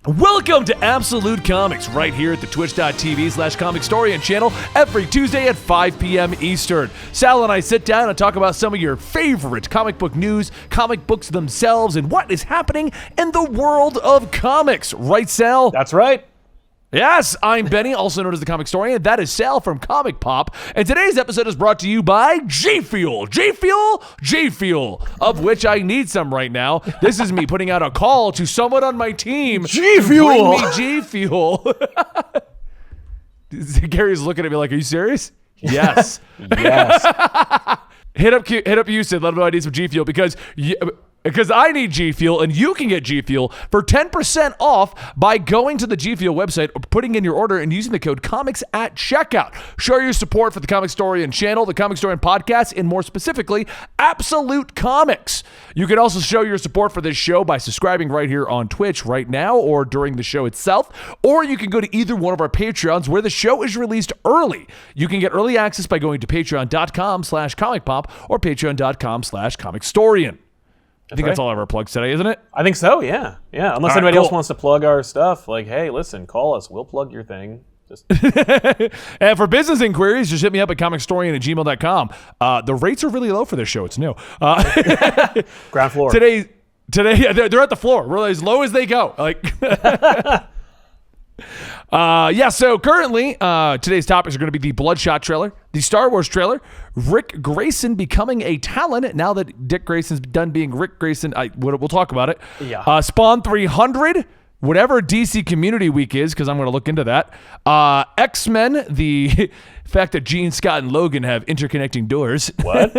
Welcome to Absolute Comics, right here at the twitch.tv/comicstorian channel every Tuesday at 5 p.m. Eastern. Sal and I sit down and talk about some of your favorite comic book news, comic books themselves, and what is happening in the world of comics. Right, Sal? That's right. Yes, I'm Benny, also known as the Comic Historian. That is Sal from Comic Pop. And today's episode is brought to you by G Fuel. G Fuel, G Fuel, of which I need some right now. This is me putting out a call to someone on my team. G Fuel. Bring me G Fuel. Gary's looking at me like, are you serious? Yes. Yes. Hit up Houston, let him know I need some G Fuel because I need G Fuel, and you can get G Fuel for 10% off by going to the G Fuel website, or putting in your order, and using the code COMICS at checkout. Show your support for the Comic Historian channel, the Comic Historian podcast, and more specifically, Absolute Comics. You can also show your support for this show by subscribing right here on Twitch right now or during the show itself, or you can go to either one of our Patreons where the show is released early. You can get early access by going to patreon.com/comicpop or patreon.com/comicstorian. I think that's all of our plugs today, isn't it? I think so, yeah. Yeah, unless anybody else wants to plug our stuff. Like, hey, listen, call us. We'll plug your thing. And for business inquiries, just hit me up at comicstorian@gmail.com. The rates are really low for this show. It's new. Ground floor. Today, they're at the floor. Really as low as they go. So currently, today's topics are going to be the Bloodshot trailer, the Star Wars trailer, Rick Grayson becoming a Talon now that Dick Grayson's done being Rick Grayson. We'll talk about it. Yeah. Spawn 300, whatever DC Community Week is, because I'm going to look into that. X-Men, the fact that Gene, Scott, and Logan have interconnecting doors. What?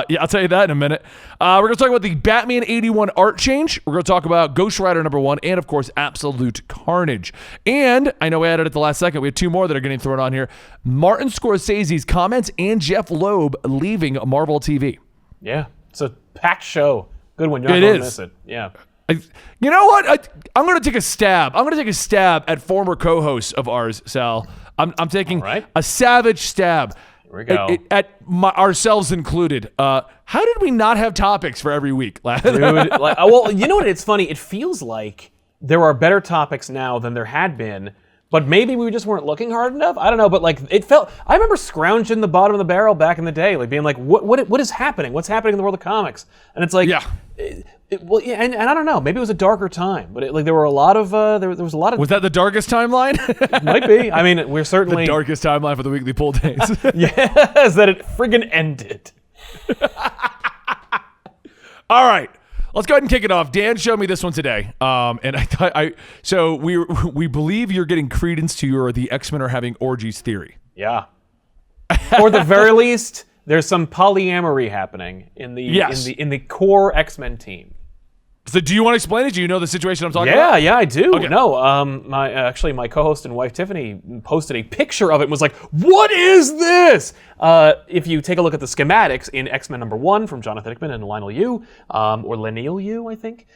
Yeah, I'll tell you that in a minute. We're going to talk about the Batman 81 art change. We're going to talk about Ghost Rider #1 and, of course, Absolute Carnage. And I know we added at the last second. We have two more that are getting thrown on here. Martin Scorsese's comments and Jeff Loeb leaving Marvel TV. Yeah, it's a packed show. Good one. You're not going to miss it. Yeah. You know what? I'm going to take a stab. I'm going to take a stab at former co-hosts of ours, Sal. I'm taking a savage stab. Here we go. Ourselves included. How did we not have topics for every week? Dude, well, you know what? It's funny. It feels like there are better topics now than there had been, but maybe we just weren't looking hard enough. I don't know, but it felt. I remember scrounging the bottom of the barrel back in the day, being like, "What is happening? What's happening in the world of comics?" And it's like, yeah. And I don't know. Maybe it was a darker time, but there were a lot of there was a lot of. Was that the darkest timeline? Might be. I mean, we're certainly the darkest timeline for the weekly pull days. Yes, that it friggin' ended. All right, let's go ahead and kick it off. Dan showed me this one today, and I thought so we believe you're getting credence to the X-Men are having orgies theory. Yeah, or the very least, there's some polyamory happening in the core X-Men team. So do you want to explain it? Do you know the situation I'm talking about? Yeah, I do. Okay. No, my co-host and wife Tiffany posted a picture of it and was like, "What is this?" If you take a look at the schematics in X-Men #1 from Jonathan Hickman and Lionel Yu, or Lionel Yu, I think,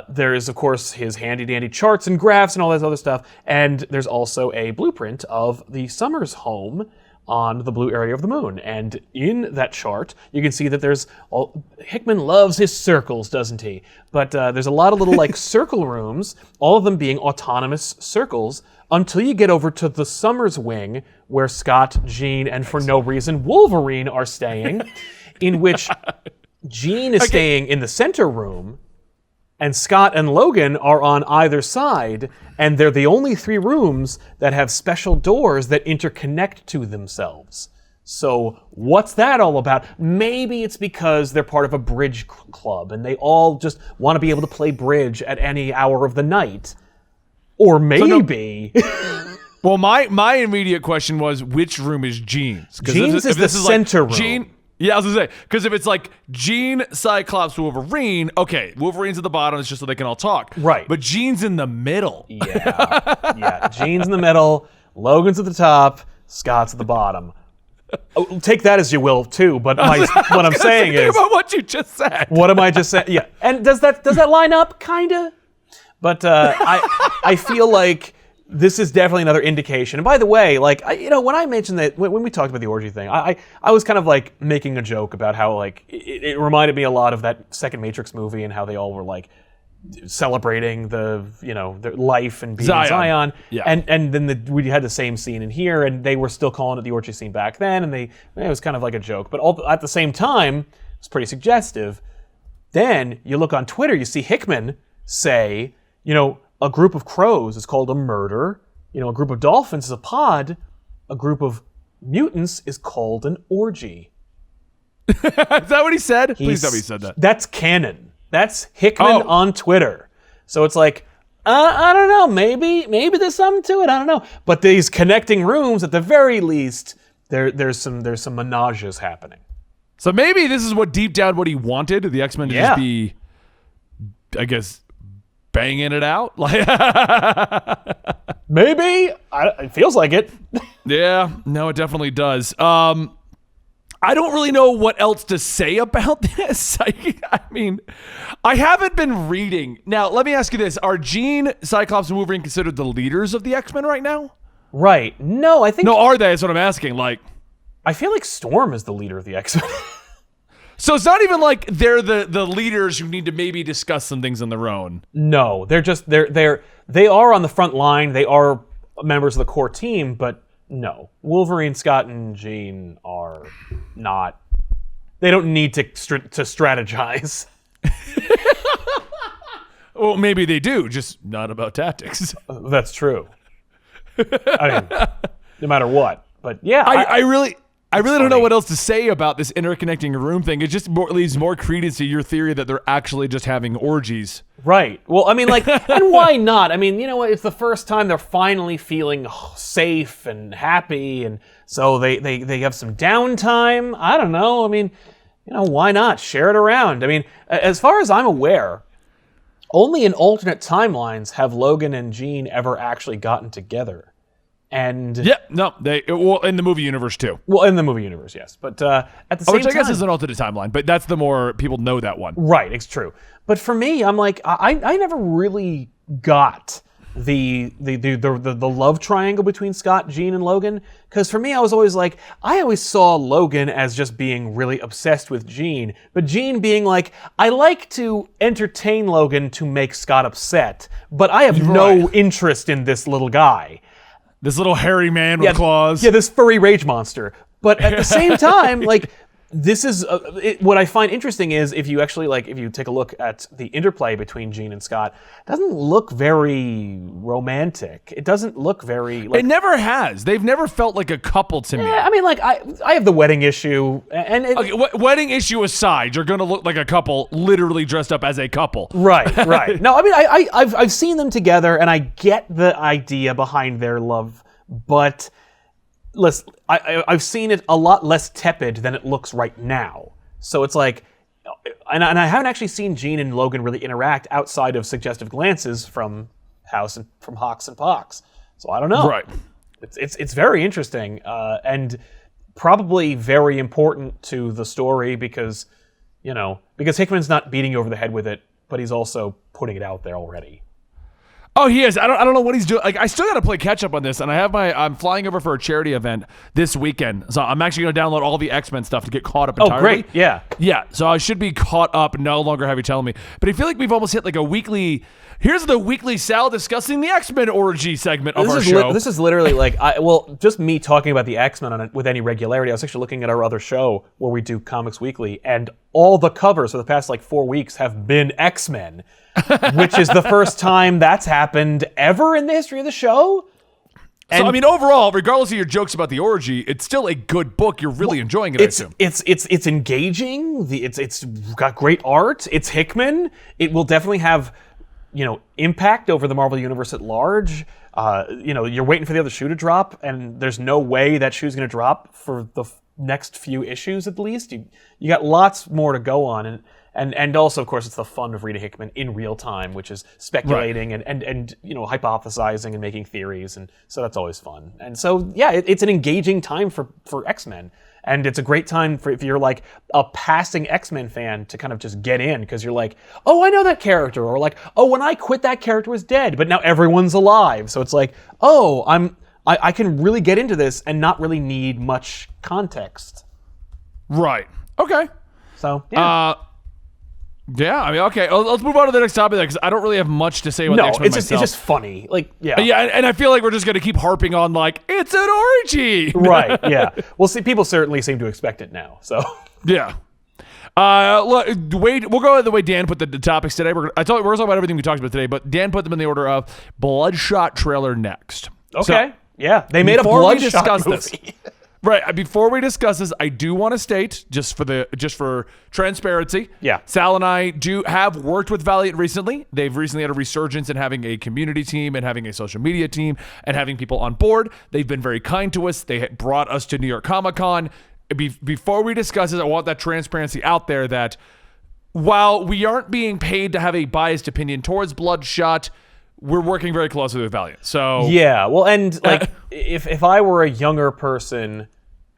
there is, of course, his handy-dandy charts and graphs and all that other stuff, and there's also a blueprint of the Summers home on the blue area of the moon. And in that chart, you can see that Hickman loves his circles, doesn't he? But there's a lot of little circle rooms, all of them being autonomous circles, until you get over to the Summers wing, where Scott, Jean, and for no reason, Wolverine are staying, in which Jean is staying in the center room, and Scott and Logan are on either side, and they're the only three rooms that have special doors that interconnect to themselves. So what's that all about? Maybe it's because they're part of a bridge club, and they all just want to be able to play bridge at any hour of the night. Or maybe... Well, my immediate question was, which room is Jean's? Jean's is the center room. Yeah, I was going to say, because if it's Jean, Cyclops, Wolverine, okay, Wolverine's at the bottom, it's just so they can all talk. Right. But Jean's in the middle. Yeah, Jean's in the middle, Logan's at the top, Scott's at the bottom. Take that as you will, too, but what I'm saying is... about what you just said. What am I just saying? Yeah, and does that line up? Kinda. But I feel like this is definitely another indication. And by the way, when I mentioned that, when we talked about the orgy thing, I was kind of making a joke about how it reminded me a lot of that second Matrix movie and how they all were celebrating the life and being Zion. Yeah. and then we had the same scene in here, and they were still calling it the orgy scene back then, and it was kind of like a joke, but at the same time, it's pretty suggestive. Then you look on Twitter, you see Hickman say, a group of crows is called a murder, a group of dolphins is a pod, a group of mutants is called an orgy. Is that what he said? Please tell me he said that. That's canon. That's Hickman on Twitter. So it's like, I don't know, maybe there's something to it, I don't know. But these connecting rooms, at the very least, there's some menages happening. So maybe this is deep down what he wanted, the X-Men to just be, I guess, banging it out. Like, maybe. It feels like it. Yeah, no, it definitely does. I don't really know what else to say about this. I mean, I haven't been reading. Now, let me ask you this. Are Jean, Cyclops, and Wolverine considered the leaders of the X-Men right now? Right. No, I think... No, are they? That's what I'm asking. Like, I feel like Storm is the leader of the X-Men. So it's not even like they're the leaders who need to maybe discuss some things on their own. No, they're just they are on the front line. They are members of the core team, but no, Wolverine, Scott, and Jean are not. They don't need to strategize. Well, maybe they do, just not about tactics. That's true. I mean, no matter what. But yeah, I really don't know what else to say about this interconnecting room thing. It just leaves more credence to your theory that they're actually just having orgies. Right. Well, I mean, like, and why not? I mean, you know what? It's the first time they're finally feeling safe and happy, and so they have some downtime. I don't know. I mean, you know, why not share it around? I mean, as far as I'm aware, only in alternate timelines have Logan and Jean ever actually gotten together. And in the movie universe too. Well, in the movie universe, yes, but at the same time, which I guess is an alternate timeline, but that's the more people know that one. Right, it's true. But for me, I'm like, I never really got the love triangle between Scott, Jean, and Logan. Because for me, I was always like, I always saw Logan as just being really obsessed with Jean, but Jean being like, I like to entertain Logan to make Scott upset, but I have no interest in this little guy. This little hairy man with claws. Yeah, this furry rage monster. But at the same time, like, this is what I find interesting is if you actually if you take a look at the interplay between Jean and Scott, it doesn't look very romantic. It doesn't look very. It never has. They've never felt like a couple to me. I mean, like I have the wedding issue, and wedding issue aside, you're gonna look like a couple, literally dressed up as a couple. Right, right. No, I mean, I've seen them together, and I get the idea behind their love, but. Listen, I've seen it a lot less tepid than it looks right now. So it's like, and I haven't actually seen Jean and Logan really interact outside of suggestive glances from House and from Hawks and Pox. So I don't know. Right. It's very interesting and probably very important to the story because Hickman's not beating you over the head with it, but he's also putting it out there already. Oh, he is. I don't know what he's doing. Like, I still got to play catch up on this, and I'm flying over for a charity event this weekend, so I'm actually going to download all the X-Men stuff to get caught up entirely. Oh, great! Yeah, yeah. So I should be caught up. No longer have you telling me, but I feel like we've almost hit like a weekly. Here's the weekly Sal discussing the X-Men orgy segment of our show. This is literally like, just me talking about the X-Men on it with any regularity. I was actually looking at our other show where we do Comics Weekly, and all the covers for the past 4 weeks have been X-Men, which is the first time that's happened ever in the history of the show. And so, I mean, overall, regardless of your jokes about the orgy, it's still a good book. You're really enjoying it, I assume. It's engaging. It's got great art. It's Hickman. It will definitely have impact over the Marvel Universe at large. You're waiting for the other shoe to drop, and there's no way that shoe's going to drop for the next few issues at least. You got lots more to go on, and also, of course, it's the fun of reading Hickman in real time, which is speculating and hypothesizing and making theories, and so that's always fun. And so, yeah, it's an engaging time for X-Men. And it's a great time for if you're like a passing X-Men fan to kind of just get in because you're like, oh, I know that character, or like, oh, when I quit, that character was dead, but now everyone's alive. So it's like, oh, I can really get into this and not really need much context. Right. Okay. So yeah. Yeah, I mean, okay. Let's move on to the next topic because I don't really have much to say about the No, X-Men it's myself. just funny. Like, yeah. Yeah, and I feel like we're just going to keep harping on, like, it's an orgy. Right, yeah. Well, see, people certainly seem to expect it now, so. Yeah. Look, we'll go the way Dan put the topics today. We're going to talk about everything we talked about today, but Dan put them in the order of Bloodshot trailer next. Okay, So, yeah. They made a before we Bloodshot discuss movie. this, right? Before we discuss this, I do want to state just for transparency. Yeah. Sal and I have worked with Valiant recently. They've recently had a resurgence in having a community team and having a social media team and having people on board. They've been very kind to us. They brought us to New York Comic Con. Before we discuss it, I want that transparency out there that while we aren't being paid to have a biased opinion towards Bloodshot, we're working very closely with Valiant. So Yeah, well, and like if I were a younger person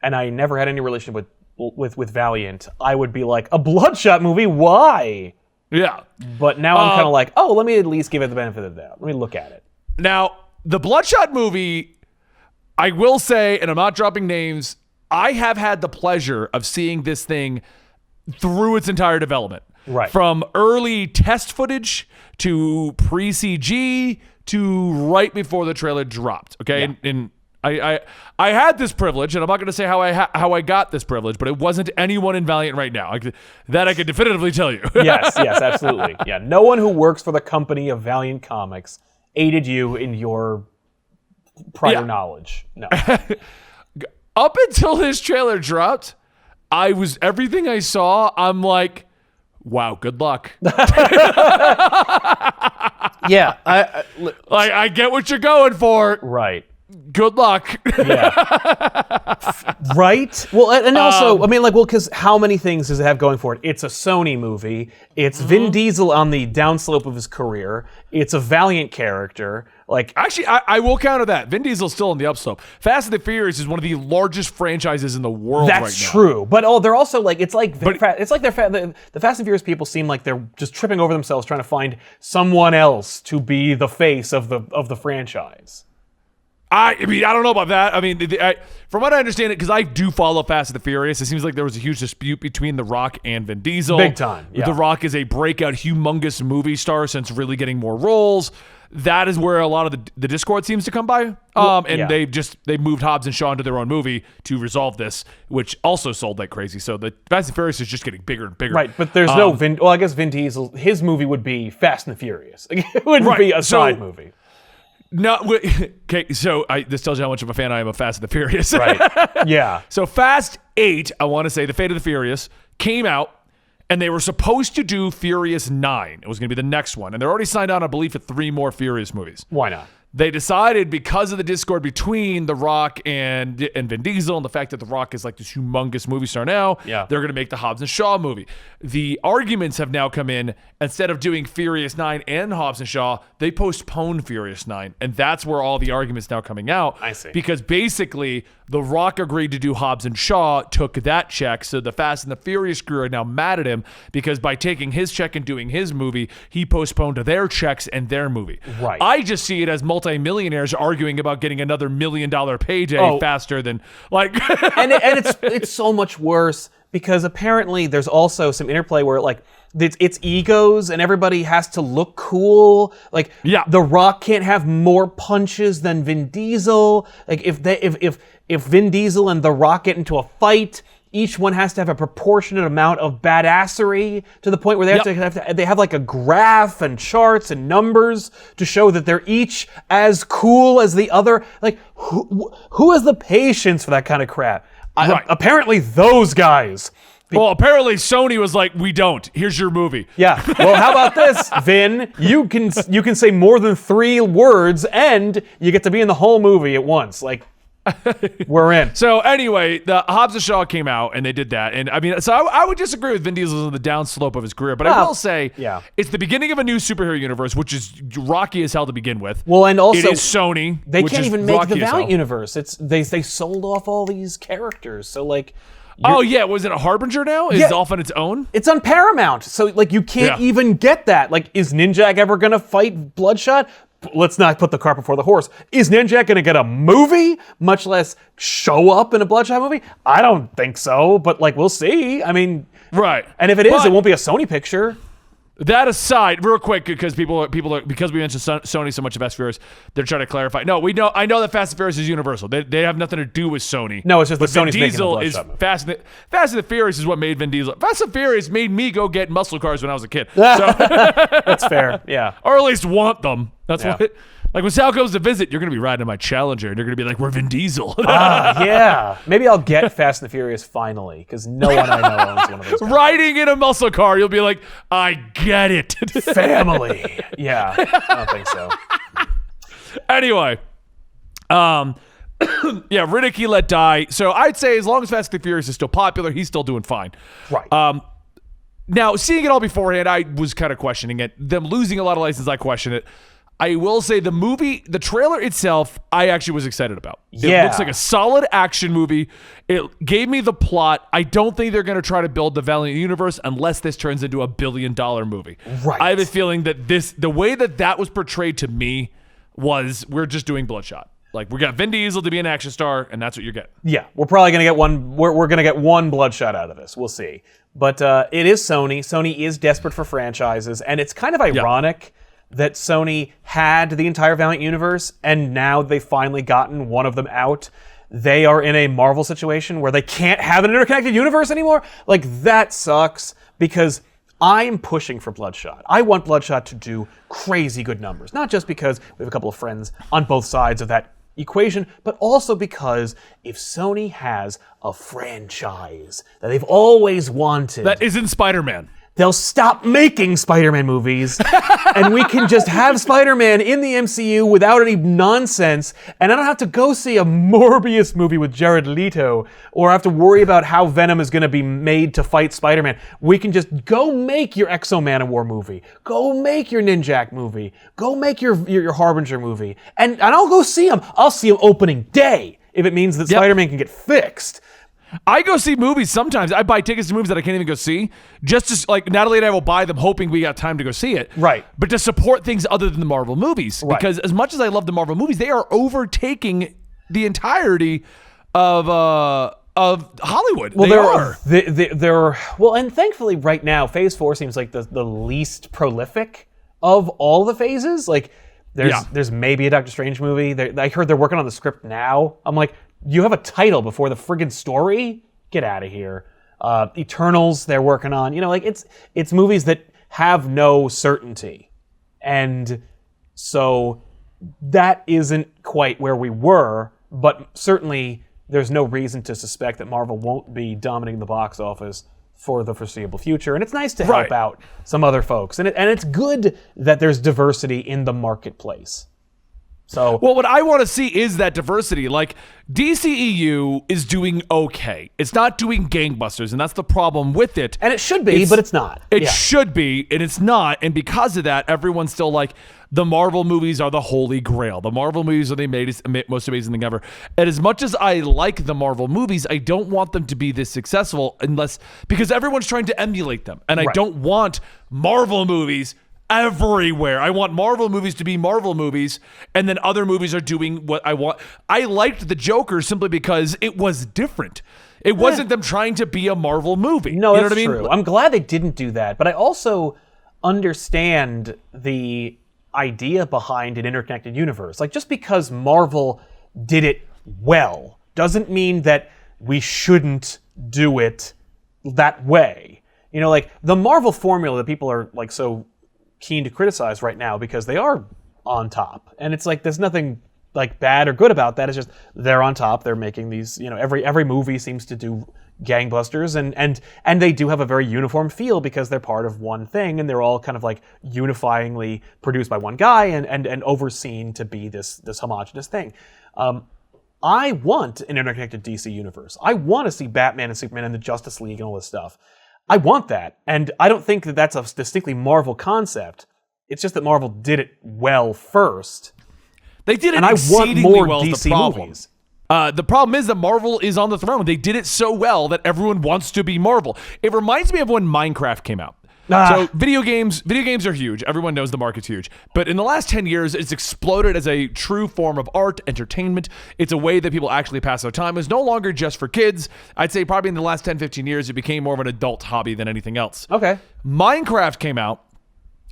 and I never had any relationship with Valiant, I would be like, a Bloodshot movie? Why? yeah. But now I'm kind of like, oh, let me at least give it the benefit of the doubt. Let me look at it. Now, the Bloodshot movie, I will say, and I'm not dropping names, I have had the pleasure of seeing this thing through its entire development. Right. From early test footage to pre-CG to right before the trailer dropped. Okay. Yeah. And I had this privilege, and I'm not going to say how I got this privilege, but it wasn't anyone in Valiant right now. That I can definitively tell you. Yes, absolutely. Yeah, no one who works for the company of Valiant Comics aided you in your prior knowledge. No. Up until this trailer dropped, everything I saw, I'm like, wow, good luck. Yeah, I get what you're going for. right. Good luck. Right? Well, and also, I mean, like, well, because how many things does it have going for it? It's a Sony movie. It's Vin Diesel on the downslope of his career. It's a Valiant character. Like, Actually, I will counter that. Vin Diesel's still on the upslope. Fast and the Furious is one of the largest franchises in the world right now. that's true. But they're also like, it's like the Fast and Furious people seem like they're just tripping over themselves trying to find someone else to be the face of the franchise. I mean, I don't know about that. I mean, from what I understand it, because I do follow Fast and the Furious, it seems like there was a huge dispute between The Rock and Vin Diesel. Big time, yeah. The Rock is a breakout, humongous movie star since really getting more roles. That is where a lot of the discord seems to come by. They've moved Hobbs and Shaw into their own movie to resolve this, which also sold like crazy. So the Fast and Furious is just getting bigger and bigger. Right, but there's no Vin. Well, I guess Vin Diesel, his movie would be Fast and the Furious. It wouldn't be a side movie. No, okay. So this tells you how much of a fan I am of Fast and the Furious. Right. Yeah. So Fast 8, I want to say, The Fate of the Furious, came out, and they were supposed to do Furious 9. It was going to be the next one, and they're already signed on, I believe, for 3 more Furious movies. Why not? They decided, because of the discord between The Rock and Vin Diesel and the fact that The Rock is like this humongous movie star now, they're going to make the Hobbs and Shaw movie. The arguments have now come in, instead of doing Furious 9 and Hobbs and Shaw, they postponed Furious 9. And that's where all the arguments now coming out. I see. Because basically, The Rock agreed to do Hobbs and Shaw, took that check, so the Fast and the Furious crew are now mad at him because by taking his check and doing his movie, he postponed their checks and their movie. Right. I just see it as multimillionaires arguing about getting another $1 million payday faster than like. and it's so much worse because apparently there's also some interplay where like it's egos and everybody has to look cool. Like The Rock can't have more punches than Vin Diesel. Like if Vin Diesel and The Rock get into a fight, each one has to have a proportionate amount of badassery to the point where they have like a graph and charts and numbers to show that they're each as cool as the other. Like who has the patience for that kind of crap? Apparently those guys. Well, apparently Sony was like, we don't. Here's your movie. Yeah. Well, how about this, Vin? You can say more than 3 words and you get to be in the whole movie at once. Like, we're in. So anyway, the Hobbs and Shaw came out and they did that. And I mean, so I would disagree with Vin Diesel on the downslope of his career, but I will say it's the beginning of a new superhero universe, which is rocky as hell to begin with. Well, and also it is Sony. They can't even make the Valiant hell. universe. They sold off all these characters. So like was it a Harbinger now? Is it off on its own? It's on Paramount. So like you can't even get that. Like, is Ninjak ever gonna fight Bloodshot? Let's not put the cart before the horse. Is Ninjak going to get a movie, much less show up in a Bloodshot movie? I don't think so, but like we'll see. I mean, right. And if it is, it won't be a Sony picture. That aside, real quick, because because we mentioned Sony so much of Fast and Furious, they're trying to clarify. No, I know that Fast and Furious is Universal. They have nothing to do with Sony. No, it's just but that Sony's Vin Diesel making is the Fast and the Furious is what made Vin Diesel. Fast and Furious made me go get muscle cars when I was a kid. So, That's fair. Yeah. or at least want them. That's Yeah. what. Like when Sal goes to visit, you're gonna be riding in my Challenger, and you're gonna be like, "We're Vin Diesel." Yeah. Maybe I'll get Fast and the Furious finally, because no one I know owns one of those. Riding in a muscle car, you'll be like, "I get it." Family. Yeah. I don't think so. Anyway, yeah, Riddick he let die. So I'd say as long as Fast and the Furious is still popular, he's still doing fine. Right. Now, seeing it all beforehand, I was kind of questioning it. Them losing a lot of license, I question it. I will say the trailer itself, I actually was excited about. Yeah. It looks like a solid action movie. It gave me the plot. I don't think they're going to try to build the Valiant universe unless this turns into a $1 billion movie. Right. I have a feeling that the way that was portrayed to me was we're just doing Bloodshot. Like we got Vin Diesel to be an action star, and that's what you're getting. Yeah, we're probably gonna get one. We're gonna get one Bloodshot out of this. We'll see. But it is Sony. Sony is desperate for franchises, and it's kind of ironic that Sony had the entire Valiant universe, and now they've finally gotten one of them out. They are in a Marvel situation where they can't have an interconnected universe anymore. Like that sucks because I'm pushing for Bloodshot. I want Bloodshot to do crazy good numbers, not just because we have a couple of friends on both sides of that equation, but also because if Sony has a franchise that they've always wanted, That isn't Spider-Man. they'll stop making Spider-Man movies and we can just have Spider-Man in the MCU without any nonsense, and I don't have to go see a Morbius movie with Jared Leto or have to worry about how Venom is going to be made to fight Spider-Man. We can just go make your Exo Man-of-War movie, go make your Ninjak movie, go make your Harbinger movie, and I'll go see them. I'll see them opening day if it means that Spider-Man can get fixed. I go see movies sometimes. I buy tickets to movies that I can't even go see. Just to, like, Natalie and I will buy them hoping we got time to go see it. Right. But to support things other than the Marvel movies. Right. Because as much as I love the Marvel movies, they are overtaking the entirety of Hollywood. Well, they are. Well, and thankfully right now, Phase 4 seems like the least prolific of all the phases. Like, there's maybe a Doctor Strange movie. I heard they're working on the script now. I'm like, you have a title before the friggin' story? Get out of here. Eternals, they're working on. You know, like it's movies that have no certainty. And so that isn't quite where we were, but certainly there's no reason to suspect that Marvel won't be dominating the box office for the foreseeable future. And it's nice to help out some other folks. And it's good that there's diversity in the marketplace. So, well, what I want to see is that diversity. Like, DCEU is doing okay. It's not doing gangbusters, and that's the problem with it. And it should be, but it's not. It should be, and it's not. And because of that, everyone's still like, the Marvel movies are the holy grail. The Marvel movies are the most amazing thing ever. And as much as I like the Marvel movies, I don't want them to be this successful because everyone's trying to emulate them. And I don't want Marvel movies everywhere. I want Marvel movies to be Marvel movies, and then other movies are doing what I want. I liked The Joker simply because it was different. It wasn't them trying to be a Marvel movie. No, you know that's what I mean? true. I'm glad they didn't do that, but I also understand the idea behind an interconnected universe. Like, just because Marvel did it well doesn't mean that we shouldn't do it that way. You know, like the Marvel formula that people are like so keen to criticize right now because they are on top, and it's like there's nothing like bad or good about that. It's just they're on top. They're making these, you know, every movie seems to do gangbusters, and they do have a very uniform feel because they're part of one thing, and they're all kind of like unifyingly produced by one guy and overseen to be this homogenous thing. I want an interconnected DC universe. I want to see Batman and Superman and the Justice League and all this stuff. I want that, and I don't think that that's a distinctly Marvel concept. It's just that Marvel did it well first. They did it and exceedingly I want more well. DC the problem. movies. The problem is that Marvel is on the throne. They did it so well that everyone wants to be Marvel. It reminds me of when Minecraft came out. So video games are huge. Everyone knows the market's huge. But in the last 10 years, it's exploded as a true form of art, entertainment. It's a way that people actually pass their time. It's no longer just for kids. I'd say probably in the last 10, 15 years, it became more of an adult hobby than anything else. Okay. Minecraft came out.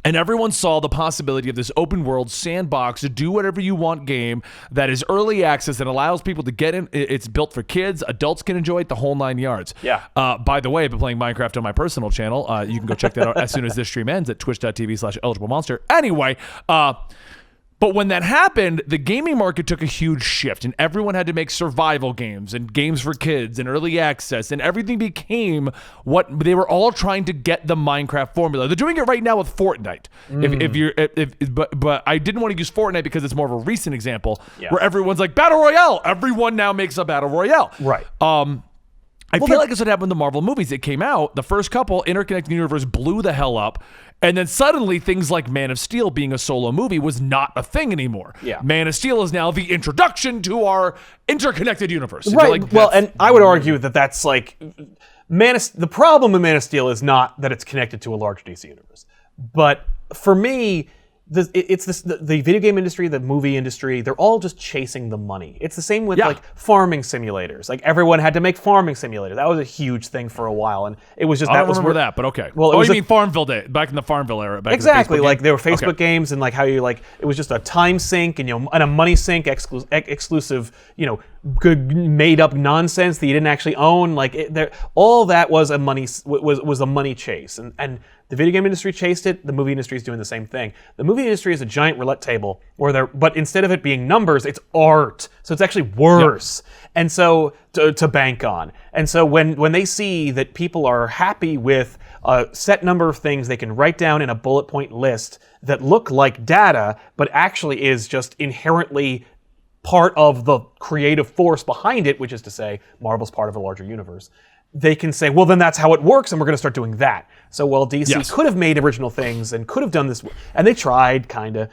And everyone saw the possibility of this open world sandbox to do whatever you want game that is early access and allows people to get in. It's built for kids. Adults can enjoy it, the whole 9 yards. Yeah. By the way, I've been playing Minecraft on my personal channel. You can go check that out as soon as this stream ends at twitch.tv/eligiblemonster. Anyway, but when that happened, the gaming market took a huge shift, and everyone had to make survival games and games for kids and early access, and everything became what they were all trying to get the Minecraft formula. They're doing it right now with Fortnite. But I didn't want to use Fortnite because it's more of a recent example where everyone's like battle royale. Everyone now makes a battle royale. Right. I feel like it's what happened with the Marvel movies. It came out, the first couple, Interconnected Universe blew the hell up, and then suddenly things like Man of Steel being a solo movie was not a thing anymore. Yeah. Man of Steel is now the introduction to our interconnected universe. Right. Well, and I would argue that that's like the problem with Man of Steel is not that it's connected to a larger DC universe, but for me, the video game industry, the movie industry, they're all just chasing the money. It's the same with like farming simulators. Like everyone had to make farming simulators. That was a huge thing for a while, and it was just I don't remember that, but okay. Well, you mean Farmville Day, back in the Farmville era? Exactly. Like there were Facebook Okay. games, and like how you like it was just a time sink and and a money sink exclusive, good made up nonsense that you didn't actually own. Like all that was a money chase, and the video game industry chased it. The movie industry is doing the same thing. The movie industry is a giant roulette table but instead of it being numbers, it's art. So it's actually worse. Yep. And so to bank on. And so when they see that people are happy with a set number of things they can write down in a bullet point list that look like data, but actually is just inherently part of the creative force behind it, which is to say Marvel's part of a larger universe, they can say, well, then that's how it works, and we're going to start doing that. So while DC could have made original things and could have done this, and they tried, kind of,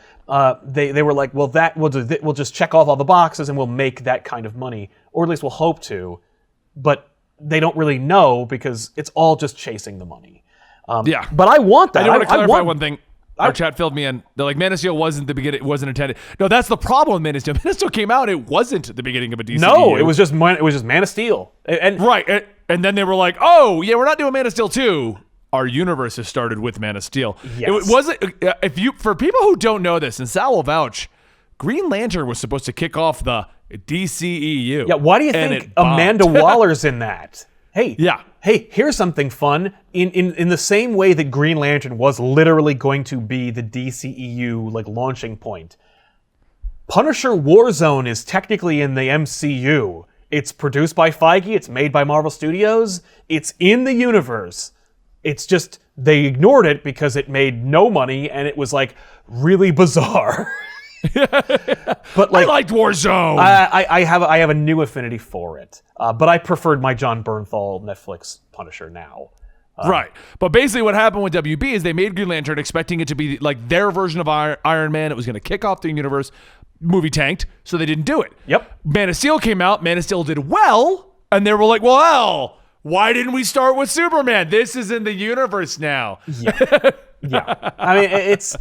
they were like, well, we'll just check off all the boxes and we'll make that kind of money, or at least we'll hope to, but they don't really know because it's all just chasing the money. But I want that. I want to clarify one thing. Our chat filled me in. They're like, Man of Steel wasn't the beginning. It wasn't intended. No, that's the problem with Man of Steel. Man of Steel came out. It wasn't the beginning of a DC. No, it was just Man of Steel. Right. And then they were like, oh, yeah, we're not doing Man of Steel 2. Our universe has started with Man of Steel. Yes. It wasn't, for people who don't know this, and Sal will vouch, Green Lantern was supposed to kick off the DCEU. Yeah, why do you think Amanda Waller's in that? Hey, here's something fun. In the same way that Green Lantern was literally going to be the DCEU like launching point, Punisher Warzone is technically in the MCU. It's produced by Feige. It's made by Marvel Studios. It's in the universe. It's just they ignored it because it made no money and it was like really bizarre. But like, I liked Warzone. I have a new affinity for it. But I preferred my John Bernthal Netflix Punisher now. Right. But basically what happened with WB is they made Green Lantern expecting it to be like their version of Iron Man. It was going to kick off the universe. Movie tanked, so they didn't do it. Yep. Man of Steel came out. Man of Steel did well, and they were like, well, why didn't we start with Superman? This is in the universe now. Yeah. Yeah. I mean, it's...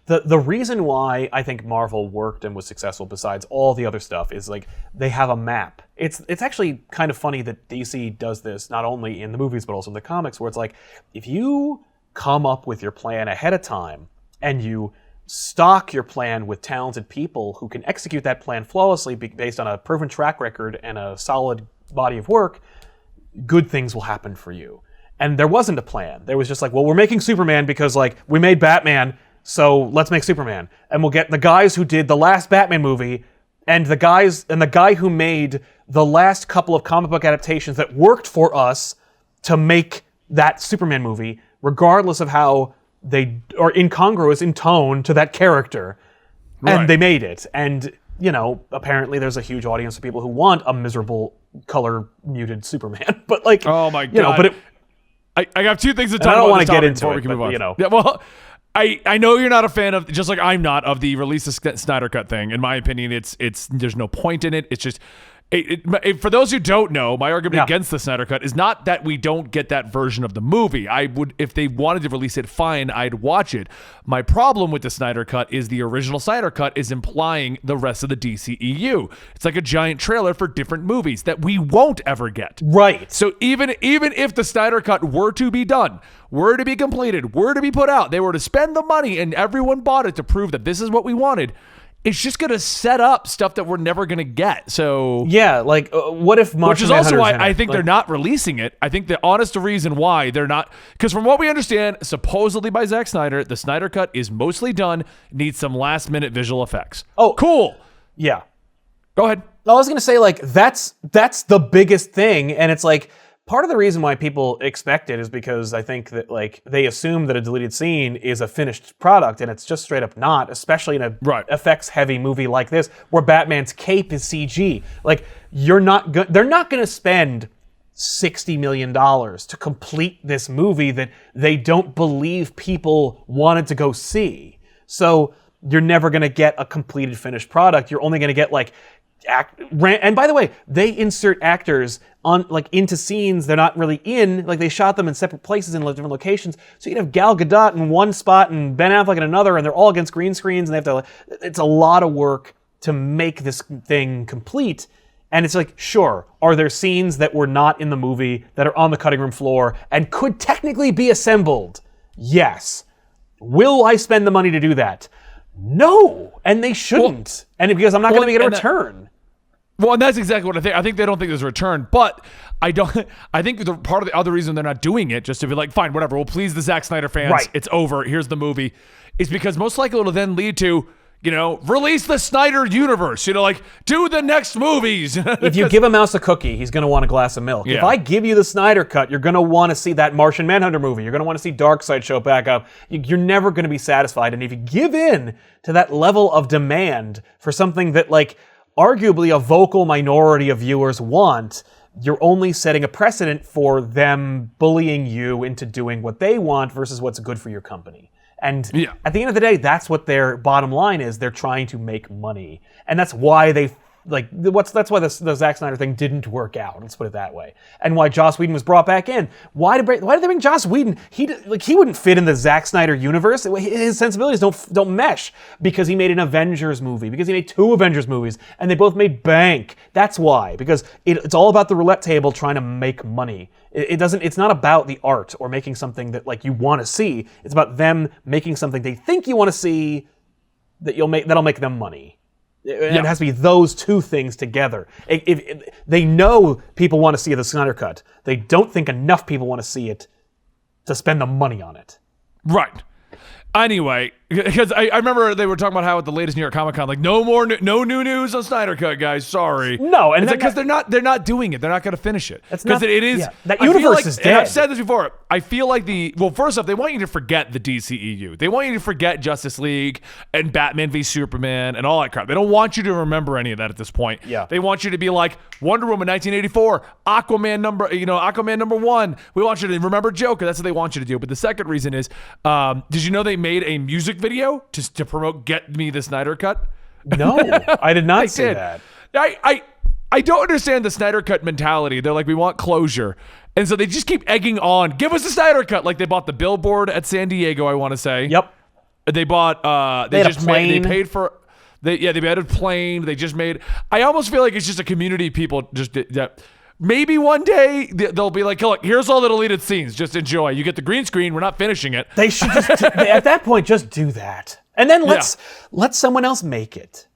The reason why I think Marvel worked and was successful besides all the other stuff is like they have a map. It's actually kind of funny that DC does this not only in the movies but also in the comics, where it's like if you come up with your plan ahead of time and you stock your plan with talented people who can execute that plan flawlessly based on a proven track record and a solid body of work, good things will happen for you. And there wasn't a plan. There was just like, well, we're making Superman because like we made Batman, so let's make Superman. And we'll get the guys who did the last Batman movie and the guy who made the last couple of comic book adaptations that worked for us to make that Superman movie, regardless of how they are incongruous in tone to that character. Right. And they made it. And, apparently there's a huge audience of people who want a miserable color muted Superman. But like, oh my God. But I have two things to talk about. I don't want to get into it, but, Yeah, well, I know you're not a fan of, just like I'm not, of the release the Snyder Cut thing. In my opinion, it's there's no point in it. It's just, For those who don't know, my argument Yeah. against the Snyder Cut is not that we don't get that version of the movie. I would, if they wanted to release it, fine, I'd watch it. My problem with the Snyder Cut is the original Snyder Cut is implying the rest of the DCEU. It's like a giant trailer for different movies that we won't ever get. Right. So even if the Snyder Cut were to be done, were to be completed, were to be put out, they were to spend the money and everyone bought it to prove that this is what we wanted, it's just going to set up stuff that we're never going to get. So Yeah, like, what if Martian which is also why Manhunter's in I it? think Like, they're not releasing it. I think the honest reason why they're not, because from what we understand, supposedly by Zack Snyder, the Snyder Cut is mostly done, needs some last minute visual effects. Oh. Cool. Yeah. Go ahead. I was gonna say, like, that's the biggest thing, and it's like part of the reason why people expect it is because I think that, like, they assume that a deleted scene is a finished product, and it's just straight up not, especially in a Right. effects heavy movie like this, where Batman's cape is CG. Like, they're not gonna spend $60 million to complete this movie that they don't believe people wanted to go see. So you're never gonna get a completed finished product. You're only gonna get, like, and by the way, they insert actors on, like, into scenes they're not really in. Like, they shot them in separate places in different locations. So you can have Gal Gadot in one spot and Ben Affleck in another, and they're all against green screens, and they have to. It's a lot of work to make this thing complete. And it's like, sure, are there scenes that were not in the movie that are on the cutting room floor and could technically be assembled? Yes. Will I spend the money to do that? No, and they shouldn't. And because I'm not going to get a return. Well, and that's exactly what I think. I think they don't think there's a return, but I don't. I think the part of the other reason they're not doing it, just to be like, fine, whatever, we'll please the Zack Snyder fans. Right. It's over. Here's the movie. Is because most likely it'll then lead to, release the Snyder universe. Like, do the next movies. If you give a mouse a cookie, he's going to want a glass of milk. Yeah. If I give you the Snyder Cut, you're going to want to see that Martian Manhunter movie. You're going to want to see Darkseid show back up. You're never going to be satisfied. And if you give in to that level of demand for something that, like, arguably a vocal minority of viewers want, you're only setting a precedent for them bullying you into doing what they want versus what's good for your company. And at the end of the day, that's what their bottom line is. They're trying to make money. And that's why that's why the Zack Snyder thing didn't work out. Let's put it that way. And why Joss Whedon was brought back in. Why did they bring Joss Whedon? He wouldn't fit in the Zack Snyder universe. His sensibilities don't mesh because he made an Avengers movie, because he made 2 Avengers movies, and they both made bank. That's why. Because it's all about the roulette table trying to make money. It's not about the art or making something that, like, you want to see. It's about them making something they think you want to see that'll make them money. It has to be those two things together. If they know people want to see the Snyder Cut, they don't think enough people want to see it to spend the money on it. Right. Anyway, because I remember they were talking about how at the latest New York Comic Con, like, no new news on Snyder Cut, guys. Sorry. No, and it's because they're not doing it. They're not going to finish it. Because it is that I feel universe like, is dead. And I've said this before. I feel like first off, they want you to forget the DCEU. They want you to forget Justice League and Batman v Superman and all that crap. They don't want you to remember any of that at this point. Yeah. They want you to be like Wonder Woman 1984, Aquaman number 1. We want you to remember Joker. That's what they want you to do. But the second reason is, did you know they made a music video to promote Get Me the Snyder Cut? No, I did not see that. I don't understand the Snyder Cut mentality. They're like, we want closure. And so they just keep egging on. Give us the Snyder Cut. Like, they bought the billboard at San Diego, I want to say. Yep. They bought, they paid for, they made a plane. They just made, I almost feel like it's just a community of people maybe one day they'll be like, look, here's all the deleted scenes. Just enjoy. You get the green screen. We're not finishing it. They should just, at that point, just do that. And then let someone else make it.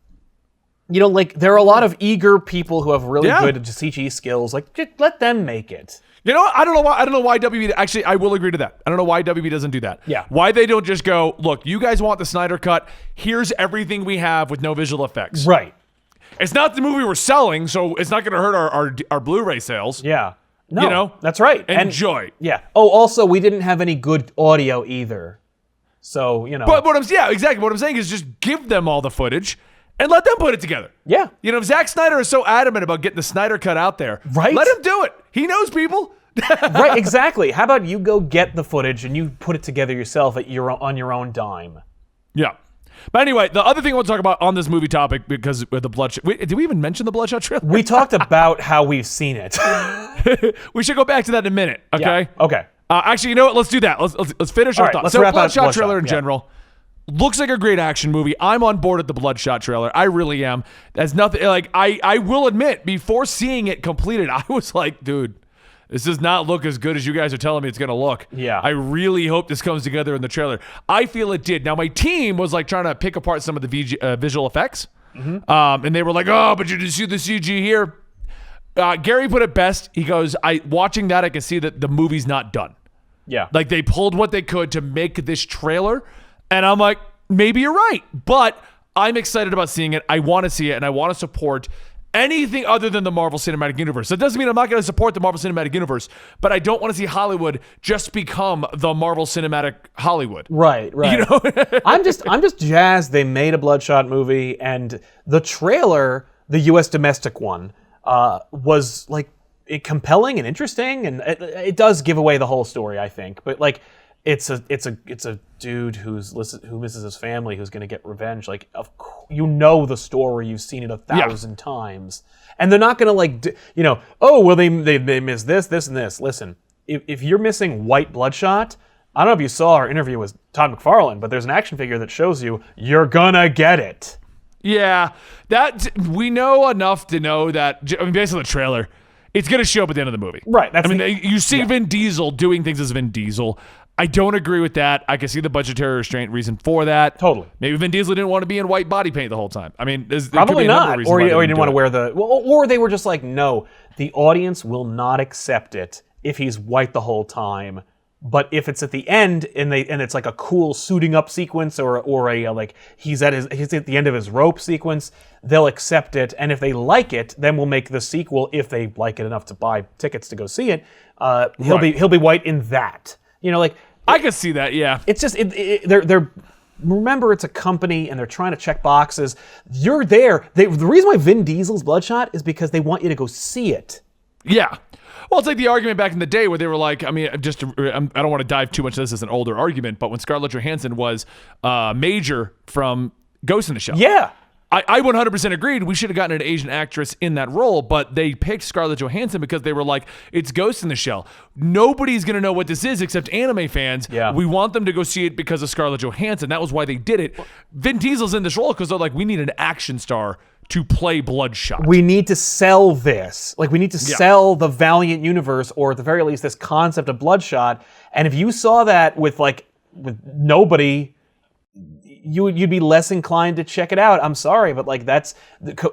Like, there are a lot of eager people who have really good CG skills. Like, just let them make it. You know what? I don't know why WB, actually, I will agree to that. I don't know why WB doesn't do that. Yeah. Why they don't just go, look, you guys want the Snyder Cut. Here's everything we have with no visual effects. Right. It's not the movie we're selling, so it's not going to hurt our Blu-ray sales. Yeah. No, that's right. Enjoy. Yeah. Oh, also, we didn't have any good audio either. So, But exactly. What I'm saying is just give them all the footage and let them put it together. Yeah. If Zack Snyder is so adamant about getting the Snyder Cut out there, right? Let him do it. He knows people. Right, exactly. How about you go get the footage and you put it together yourself on your own dime? Yeah. But anyway, the other thing I want to talk about on this movie topic, because with the Bloodshot... Wait, did we even mention the Bloodshot trailer? We talked about how we've seen it. We should go back to that in a minute, okay? Yeah. Okay. Actually, you know what? Let's do that. Let's finish our thoughts. Let's So wrap up Bloodshot trailer Bloodshot, in general looks like a great action movie. I'm on board with the Bloodshot trailer. I really am. There's nothing... Like, I will admit, before seeing it completed, I was like, dude... This does not look as good as you guys are telling me it's going to look. Yeah. I really hope this comes together in the trailer. I feel it did. Now, my team was like trying to pick apart some of the visual effects. And they were like, oh, but you didn't see the CG here. Gary put it best. He goes, watching that, I can see that the movie's not done. Yeah. Like, they pulled what they could to make this trailer. And I'm like, maybe you're right. But I'm excited about seeing it. I want to see it, and I want to support anything other than the Marvel Cinematic Universe. That doesn't mean I'm not going to support the Marvel Cinematic Universe, but I don't want to see Hollywood just become the Marvel Cinematic Hollywood. Right. You know? I'm just jazzed they made a Bloodshot movie, and the trailer, the U.S. domestic one, was like compelling and interesting, and it does give away the whole story, I think. But like, it's a dude who misses his family, who's going to get revenge. Like, you know the story, you've seen it 1,000 times, and they're not going to like, oh well, they miss this and this. Listen, if you're missing White Bloodshot, I don't know if you saw our interview with Todd McFarlane, but there's an action figure that shows you're gonna get it. Yeah, that we know enough to know that. I mean, based on the trailer, it's going to show up at the end of the movie. Right. You see Vin Diesel doing things as Vin Diesel. I don't agree with that. I can see the budgetary restraint reason for that. Totally. Maybe Vin Diesel didn't want to be in white body paint the whole time. I mean, probably not. Or he didn't want to wear or they were just like, no, the audience will not accept it if he's white the whole time. But if it's at the end and it's like a cool suiting up sequence or a like he's at the end of his rope sequence, they'll accept it. And if they like it, then we'll make the sequel if they like it enough to buy tickets to go see it. He'll be white in that. Like I can see that, yeah. It's just they're remember, it's a company and they're trying to check boxes. You're there. The reason why Vin Diesel's Bloodshot is because they want you to go see it. Yeah. Well, it's like the argument back in the day where they were like, I mean, I don't want to dive too much into this as an older argument, but when Scarlett Johansson was Major from Ghost in the Shell. Yeah. I 100% agreed. We should have gotten an Asian actress in that role, but they picked Scarlett Johansson because they were like, it's Ghost in the Shell. Nobody's going to know what this is except anime fans. Yeah. We want them to go see it because of Scarlett Johansson. That was why they did it. Vin Diesel's in this role because they're like, we need an action star to play Bloodshot. We need to sell this. Like, we need to sell the Valiant universe, or at the very least, this concept of Bloodshot. And if you saw that with nobody, you'd be less inclined to check it out. I'm sorry, but like, that's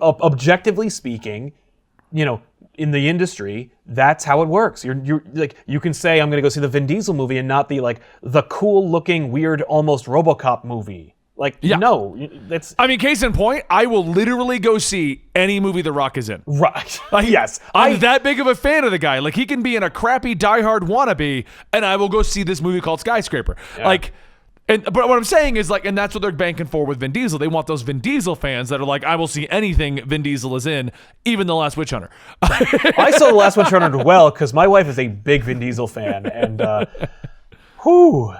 objectively speaking, in the industry, that's how it works. You're like, you can say I'm going to go see the Vin Diesel movie and not the cool looking weird almost RoboCop movie. Like, no, that's... I mean, case in point, I will literally go see any movie The Rock is in. Right. Like, yes. I'm that big of a fan of the guy. Like, he can be in a crappy Die Hard wannabe, and I will go see this movie called Skyscraper. Yeah. But what I'm saying is, and that's what they're banking for with Vin Diesel. They want those Vin Diesel fans that are like, I will see anything Vin Diesel is in, even The Last Witch Hunter. I saw The Last Witch Hunter well, because my wife is a big Vin Diesel fan, and whew...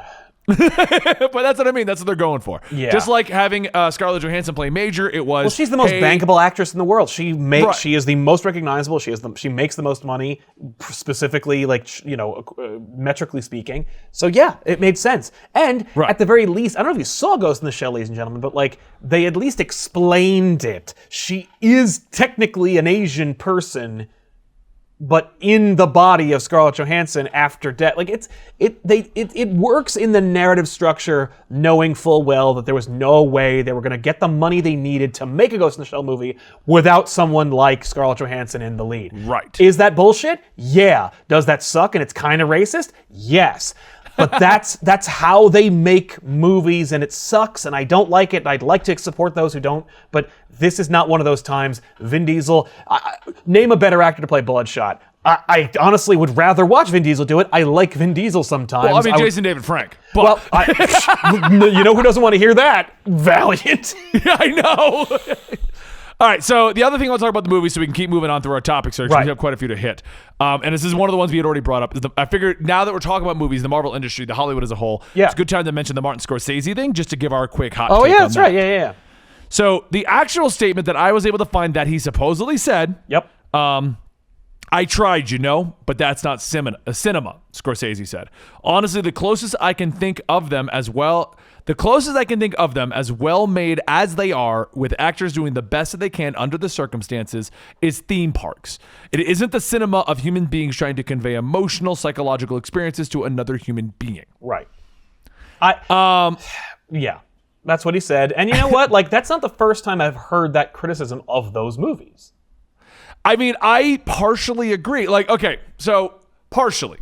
But that's what I mean. That's what they're going for. Yeah. Just like having Scarlett Johansson play Major, it was. Well, she's the most bankable actress in the world. She is the most recognizable. She makes the most money, specifically, metrically speaking. So yeah, it made sense. And at the very least, I don't know if you saw Ghost in the Shell, ladies and gentlemen, but they at least explained it. She is technically an Asian person, but in the body of Scarlett Johansson after death. It works in the narrative structure, knowing full well that there was no way they were going to get the money they needed to make a Ghost in the Shell movie without someone like Scarlett Johansson in the lead. Right. Is that bullshit? Yeah. Does that suck and it's kind of racist? Yes. But that's how they make movies, and it sucks, and I don't like it, and I'd like to support those who don't, but this is not one of those times. Vin Diesel, name a better actor to play Bloodshot. I honestly would rather watch Vin Diesel do it. I like Vin Diesel sometimes. Well, I mean, Jason David Frank. But... Well, you know who doesn't want to hear that? Valiant. Yeah, I know. All right, so the other thing I'll talk about the movie so we can keep moving on through our topic search. Right. We have quite a few to hit. And this is one of the ones we had already brought up. I figured now that we're talking about movies, the Marvel industry, the Hollywood as a whole, Yeah. it's a good time to mention the Martin Scorsese thing just to give our quick hot Oh, take yeah, on that's that. right. Yeah. So the actual statement that I was able to find that he supposedly said, Yep. I tried, but that's not cinema, Scorsese said. Honestly, the closest I can think of them as well made as they are, with actors doing the best that they can under the circumstances, is theme parks. It isn't the cinema of human beings trying to convey emotional, psychological experiences to another human being. Right. Yeah, that's what he said. And you know what? Like, that's not the first time I've heard that criticism of those movies. I mean, I partially agree. Like, okay, so partially.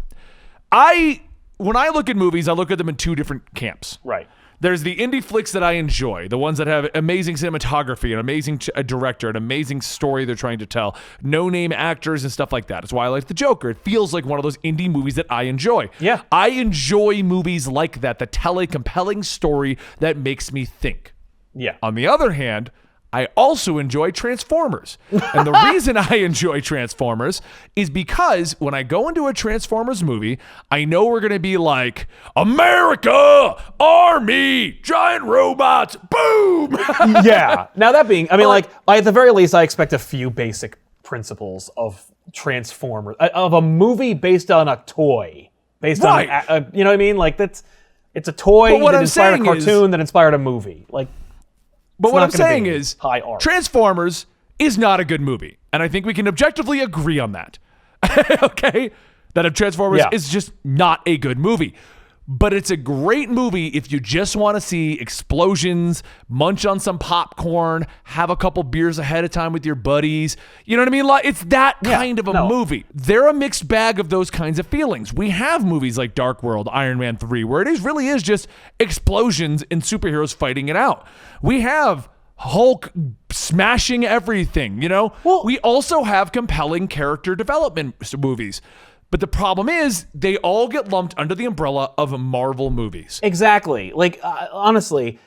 When I look at movies, I look at them in two different camps. Right. There's the indie flicks that I enjoy, the ones that have amazing cinematography, an amazing director, an amazing story they're trying to tell, no-name actors and stuff like that. That's why I like The Joker. It feels like one of those indie movies that I enjoy. Yeah. I enjoy movies like that tell a compelling story that makes me think. Yeah. On the other hand, I also enjoy Transformers. And the reason I enjoy Transformers is because when I go into a Transformers movie, I know we're going to be like, America, Army, giant robots, boom! Yeah. Now that being, I mean, like, at the very least, I expect a few basic principles of Transformers, of a movie based on a toy. Based on, you know what I mean? Like, it's a toy that inspired a cartoon that inspired a movie. Like, but what I'm saying be is, high art. Transformers is not a good movie. And I think we can objectively agree on that. Okay? That Transformers is just not a good movie. But it's a great movie if you just want to see explosions, munch on some popcorn, have a couple beers ahead of time with your buddies. You know what I mean? Like, it's that kind of a movie. They're a mixed bag of those kinds of feelings. We have movies like Dark World, Iron Man 3, where it really is just explosions and superheroes fighting it out. We have Hulk smashing everything, Well, we also have compelling character development movies. But the problem is they all get lumped under the umbrella of Marvel movies. Exactly. Like, honestly,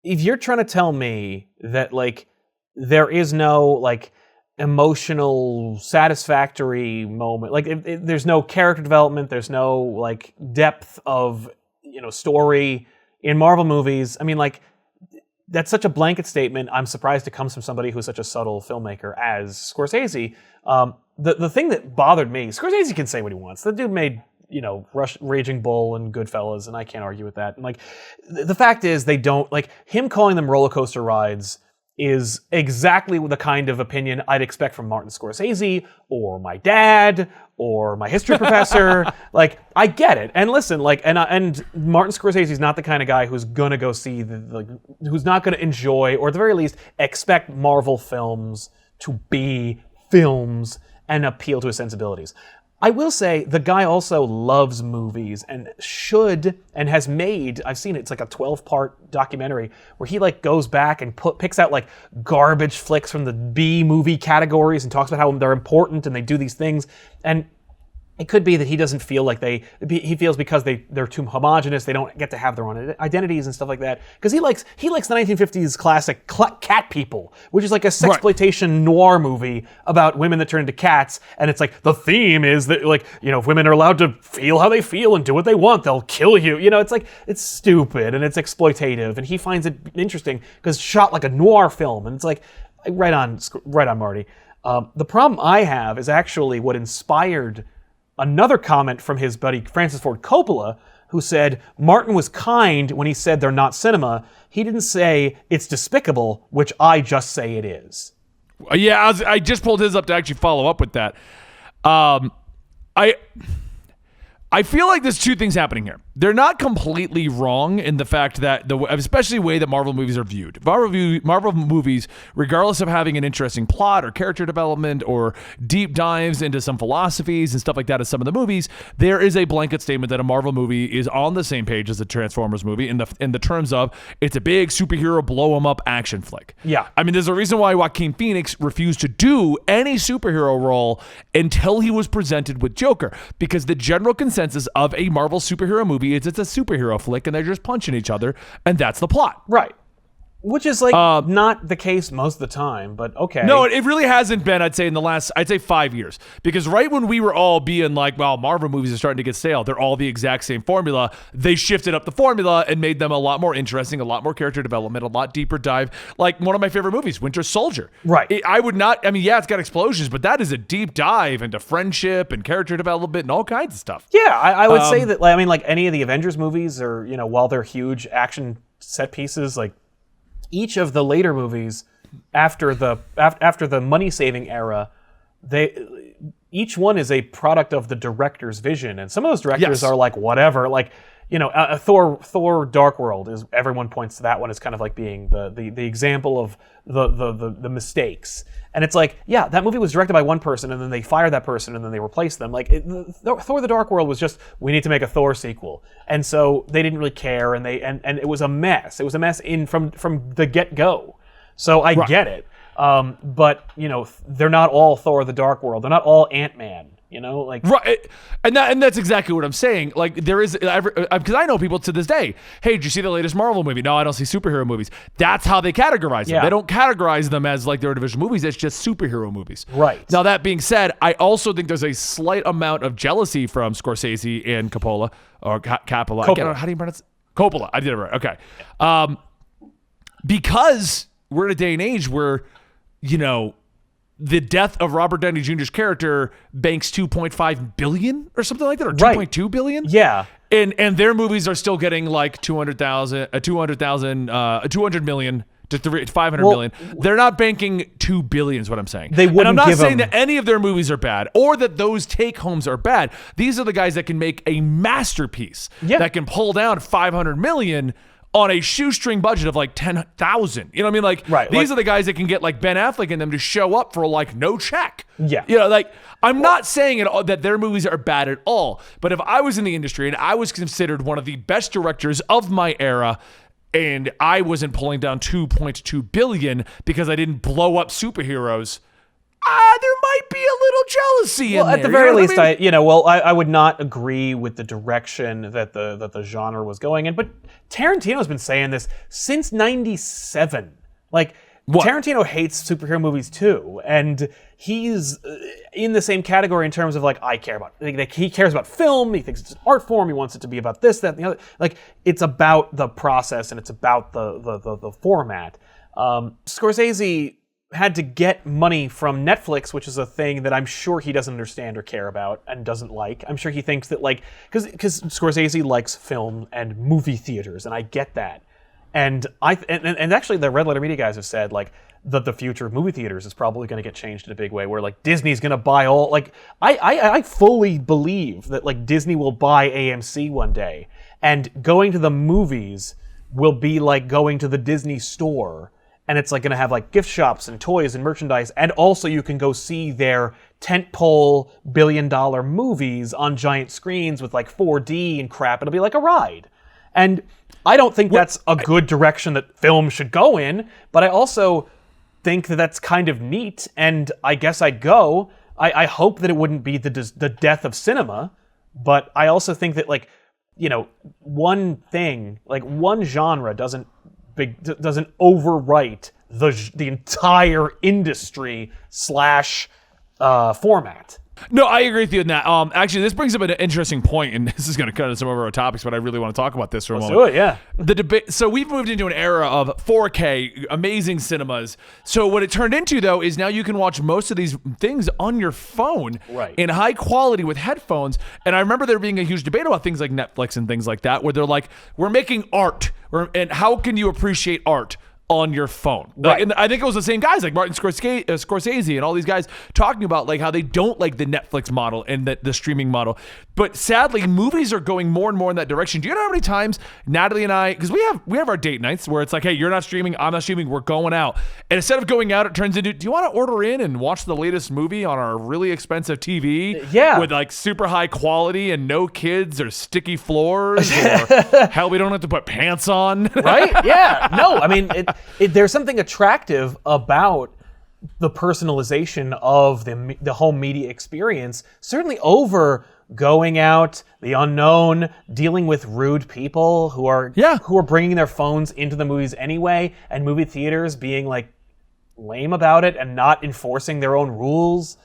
if you're trying to tell me that, like, there is no, like, emotional, satisfactory moment, like, if there's no character development, there's no, like, depth of, story in Marvel movies, I mean, like, that's such a blanket statement. I'm surprised it comes from somebody who's such a subtle filmmaker as Scorsese. The thing that bothered me, Scorsese can say what he wants. The dude made, Raging Bull and Goodfellas, and I can't argue with that. And, like, the fact is, they don't, like, him calling them roller coaster rides is exactly the kind of opinion I'd expect from Martin Scorsese or my dad or my history professor. Like, I get it. And listen, like, and Martin Scorsese is not the kind of guy who's gonna go see who's not gonna enjoy, or at the very least expect Marvel films to be films and appeal to his sensibilities. I will say the guy also loves movies and should, and has made, I've seen it, it's like a 12-part documentary where he, like, goes back and picks out, like, garbage flicks from the B movie categories and talks about how they're important and they do these things. And it could be that he doesn't feel like he feels because they're too homogenous, they don't get to have their own identities and stuff like that. Because he likes the 1950s classic Cat People, which is like a sexploitation noir movie about women that turn into cats. And it's like, the theme is that, like, if women are allowed to feel how they feel and do what they want, they'll kill you. It's like, it's stupid and it's exploitative. And he finds it interesting because it's shot like a noir film. And it's like, right on, Marty. The problem I have is actually what inspired another comment from his buddy Francis Ford Coppola, who said Martin was kind when he said they're not cinema. He didn't say it's despicable, which I just say it is. Yeah, I just pulled his up to actually follow up with that. I feel like there's two things happening here. They're not completely wrong in the fact that, especially the way that Marvel movies are viewed. Marvel movies, regardless of having an interesting plot or character development or deep dives into some philosophies and stuff like that as some of the movies, there is a blanket statement that a Marvel movie is on the same page as a Transformers movie in the terms of it's a big superhero blow 'em up action flick. Yeah. I mean, there's a reason why Joaquin Phoenix refused to do any superhero role until he was presented with Joker, because the general consensus of a Marvel superhero movie is it's a superhero flick and they're just punching each other, and that's the plot. Right. Which is not the case most of the time, but okay. No, it really hasn't been, I'd say, in the last, 5 years. Because right when we were all being like, well, Marvel movies are starting to get stale, they're all the exact same formula, they shifted up the formula and made them a lot more interesting, a lot more character development, a lot deeper dive. Like one of my favorite movies, Winter Soldier. Right. It's got explosions, but that is a deep dive into friendship and character development and all kinds of stuff. Yeah, I would say that, like any of the Avengers movies or, while they're huge action set pieces, like, each of the later movies after the money-saving era, each one is a product of the director's vision, and some of those directors are like whatever, like Thor Dark World is, everyone points to that one as kind of like being the example of the mistakes, and it's like, yeah, that movie was directed by one person and then they fired that person and then they replaced them. Like Thor the Dark World was just, we need to make a Thor sequel, and so they didn't really care, and it was a mess. It was a mess from the get-go. So I get it, but they're not all Thor the Dark World. They're not all Ant-Man. Right, and that's exactly what I'm saying. Like there is, because I know people to this day. Hey, did you see the latest Marvel movie? No, I don't see superhero movies. That's how they categorize them. They don't categorize them as like their individual movies. It's just superhero movies. Right. Now that being said, I also think there's a slight amount of jealousy from Scorsese and Coppola or Coppola. How do you pronounce it? Coppola. I did it right. Okay. Because we're in a day and age where, the death of Robert Downey Jr.'s character banks $2.5 billion or something like that, or $2.2 billion. Yeah. And their movies are still getting like 200 million to 500 million. They're not banking $2 billion is what I'm saying. They wouldn't. And I'm not saying that any of their movies are bad or that those take homes are bad. These are the guys that can make a masterpiece that can pull down 500 million on a shoestring budget of like 10,000. You know what I mean? Like, these are the guys that can get like Ben Affleck and them to show up for like no check. Yeah. I'm not saying at all that their movies are bad at all, but if I was in the industry and I was considered one of the best directors of my era and I wasn't pulling down 2.2 billion because I didn't blow up superheroes, there might be a little jealousy in there. At the very least, I would not agree with the direction that the genre was going in. But Tarantino's been saying this since '97. Like, Tarantino hates superhero movies too, and he's in the same category in terms of like, I care about. Like, he cares about film. He thinks it's an art form. He wants it to be about this, that, and the other. Like, it's about the process and it's about the format. Scorsese had to get money from Netflix, which is a thing that I'm sure he doesn't understand or care about and doesn't like. I'm sure he thinks that, like, because Scorsese likes film and movie theaters, and I get that. And actually the Red Letter Media guys have said like that the future of movie theaters is probably going to get changed in a big way, where like Disney's going to buy all, like, I fully believe that like Disney will buy AMC one day, and going to the movies will be like going to the Disney store. And it's like going to have like gift shops and toys and merchandise. And also you can go see their tentpole billion-dollar movies on giant screens with like 4D and crap. It'll be like a ride. And I don't think that's a good direction that film should go in. But I also think that that's kind of neat. And I guess I'd go. I hope that it wouldn't be the death of cinema. But I also think that like, one thing, like one genre doesn't overwrite the entire industry / format. No, I agree with you on that. Actually, this brings up an interesting point, and this is going to cut into some of our topics, but I really want to talk about this for a moment. Let's do it, yeah. The debate. So we've moved into an era of 4K, amazing cinemas. So what it turned into, though, is now you can watch most of these things on your phone in high quality with headphones. And I remember there being a huge debate about things like Netflix and things like that, where they're like, we're making art, and how can you appreciate art on your phone? Like, and I think it was the same guys like Martin Scorsese and all these guys talking about like how they don't like the Netflix model and the streaming model. But sadly, movies are going more and more in that direction. Do you know how many times Natalie and I, because we have our date nights where it's like, hey, you're not streaming, I'm not streaming, we're going out. And instead of going out, it turns into, do you want to order in and watch the latest movie on our really expensive TV? Yeah. With like super high quality and no kids or sticky floors or hell, we don't have to put pants on. Right? Yeah. No, I mean, there's something attractive about the personalization of the whole media experience, certainly over going out, the unknown, dealing with rude people who are bringing their phones into the movies anyway, and movie theaters being like lame about it and not enforcing their own rules.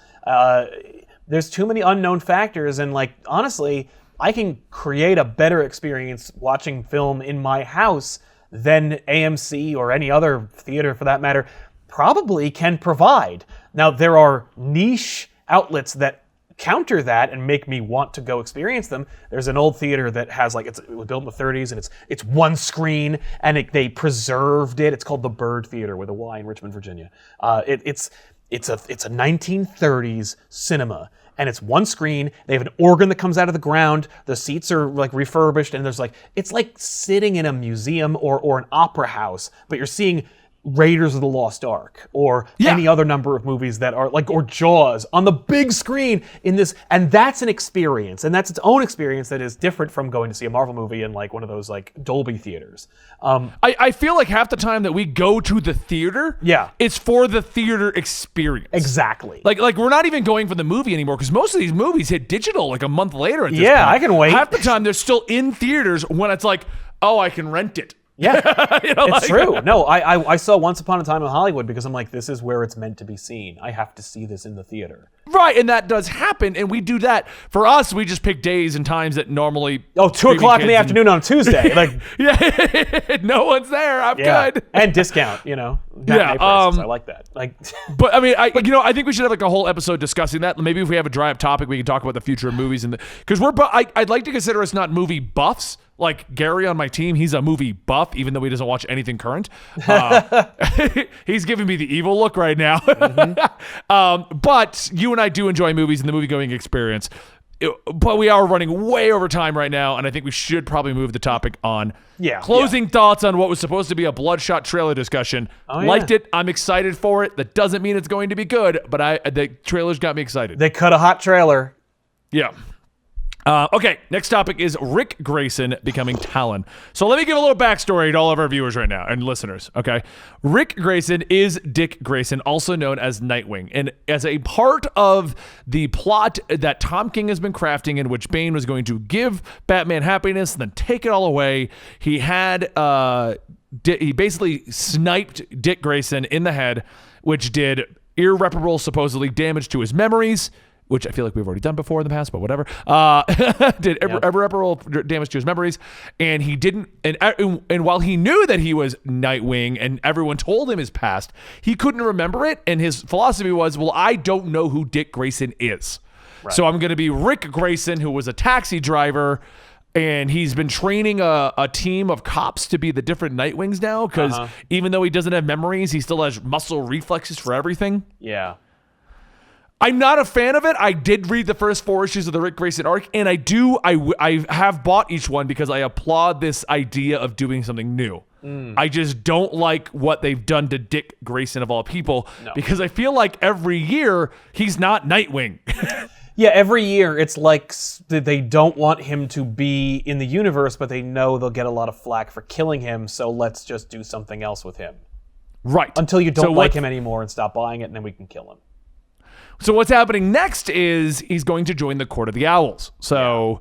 There's too many unknown factors, and like honestly, I can create a better experience watching film in my house than AMC or any other theater for that matter probably can provide. Now, there are niche outlets that counter that and make me want to go experience them. There's an old theater that has like, it was built in the 30s and it's one screen and they preserved it. It's called the Bird Theater with a Y in Richmond, Virginia. It's a 1930s cinema. And it's one screen. They have an organ that comes out of the ground. The seats are like refurbished, and it's like sitting in a museum or an opera house, but you're seeing Raiders of the Lost Ark or any other number of movies that are like, or Jaws on the big screen in this, and that's an experience, and that's its own experience that is different from going to see a Marvel movie in like one of those like Dolby theaters. I feel like half the time that we go to the theater, it's for the theater experience. Exactly. Like we're not even going for the movie anymore because most of these movies hit digital like a month later at this point. I can wait. Half the time they're still in theaters when it's like, oh, I can rent it. Yeah, it's true. No, I saw Once Upon a Time in Hollywood because I'm like, this is where it's meant to be seen. I have to see this in the theater. Right, and that does happen, and we do that. For us, we just pick days and times that normally... 2 o'clock in the afternoon on Tuesday. Like, no one's there. I'm good. And discount, matinee prices. I like that. Like, but I mean, I think we should have like a whole episode discussing that. Maybe if we have a dry up topic, we can talk about the future of movies, because I'd like to consider us not movie buffs. Like Gary on my team, he's a movie buff, even though he doesn't watch anything current. He's giving me the evil look right now. But you and I do enjoy movies and the movie-going experience. But we are running way over time right now, and I think we should probably move the topic on. Closing thoughts on what was supposed to be a bloodshot trailer discussion. Liked it. I'm excited for it. That doesn't mean it's going to be good, but the trailers got me excited. They cut a hot trailer. Yeah. Okay, next topic is Rick Grayson becoming Talon. So let me give a little backstory to all of our viewers right now and listeners, okay? Rick Grayson is Dick Grayson, also known as Nightwing. And as a part of the plot that Tom King has been crafting in which Bane was going to give Batman happiness and then take it all away, he basically sniped Dick Grayson in the head, which did irreparable, supposedly, damage to his memories, which I feel like we've already done before in the past, but whatever. Did irreparable damage to his memories, and he didn't. And while he knew that he was Nightwing, and everyone told him his past, he couldn't remember it. And his philosophy was, well, I don't know who Dick Grayson is, so I'm going to be Rick Grayson, who was a taxi driver, and he's been training a team of cops to be the different Nightwings now, because even though he doesn't have memories, he still has muscle reflexes for everything. Yeah. I'm not a fan of it. I did read the first 4 issues of the Rick Grayson arc, and I have bought each one because I applaud this idea of doing something new. I just don't like what they've done to Dick Grayson of all people, because I feel like every year he's not Nightwing. Yeah, every year it's like they don't want him to be in the universe, but they know they'll get a lot of flack for killing him, so let's just do something else with him. Right. Until you don't like him anymore and stop buying it, and then we can kill him. So what's happening next is he's going to join the Court of the Owls. So,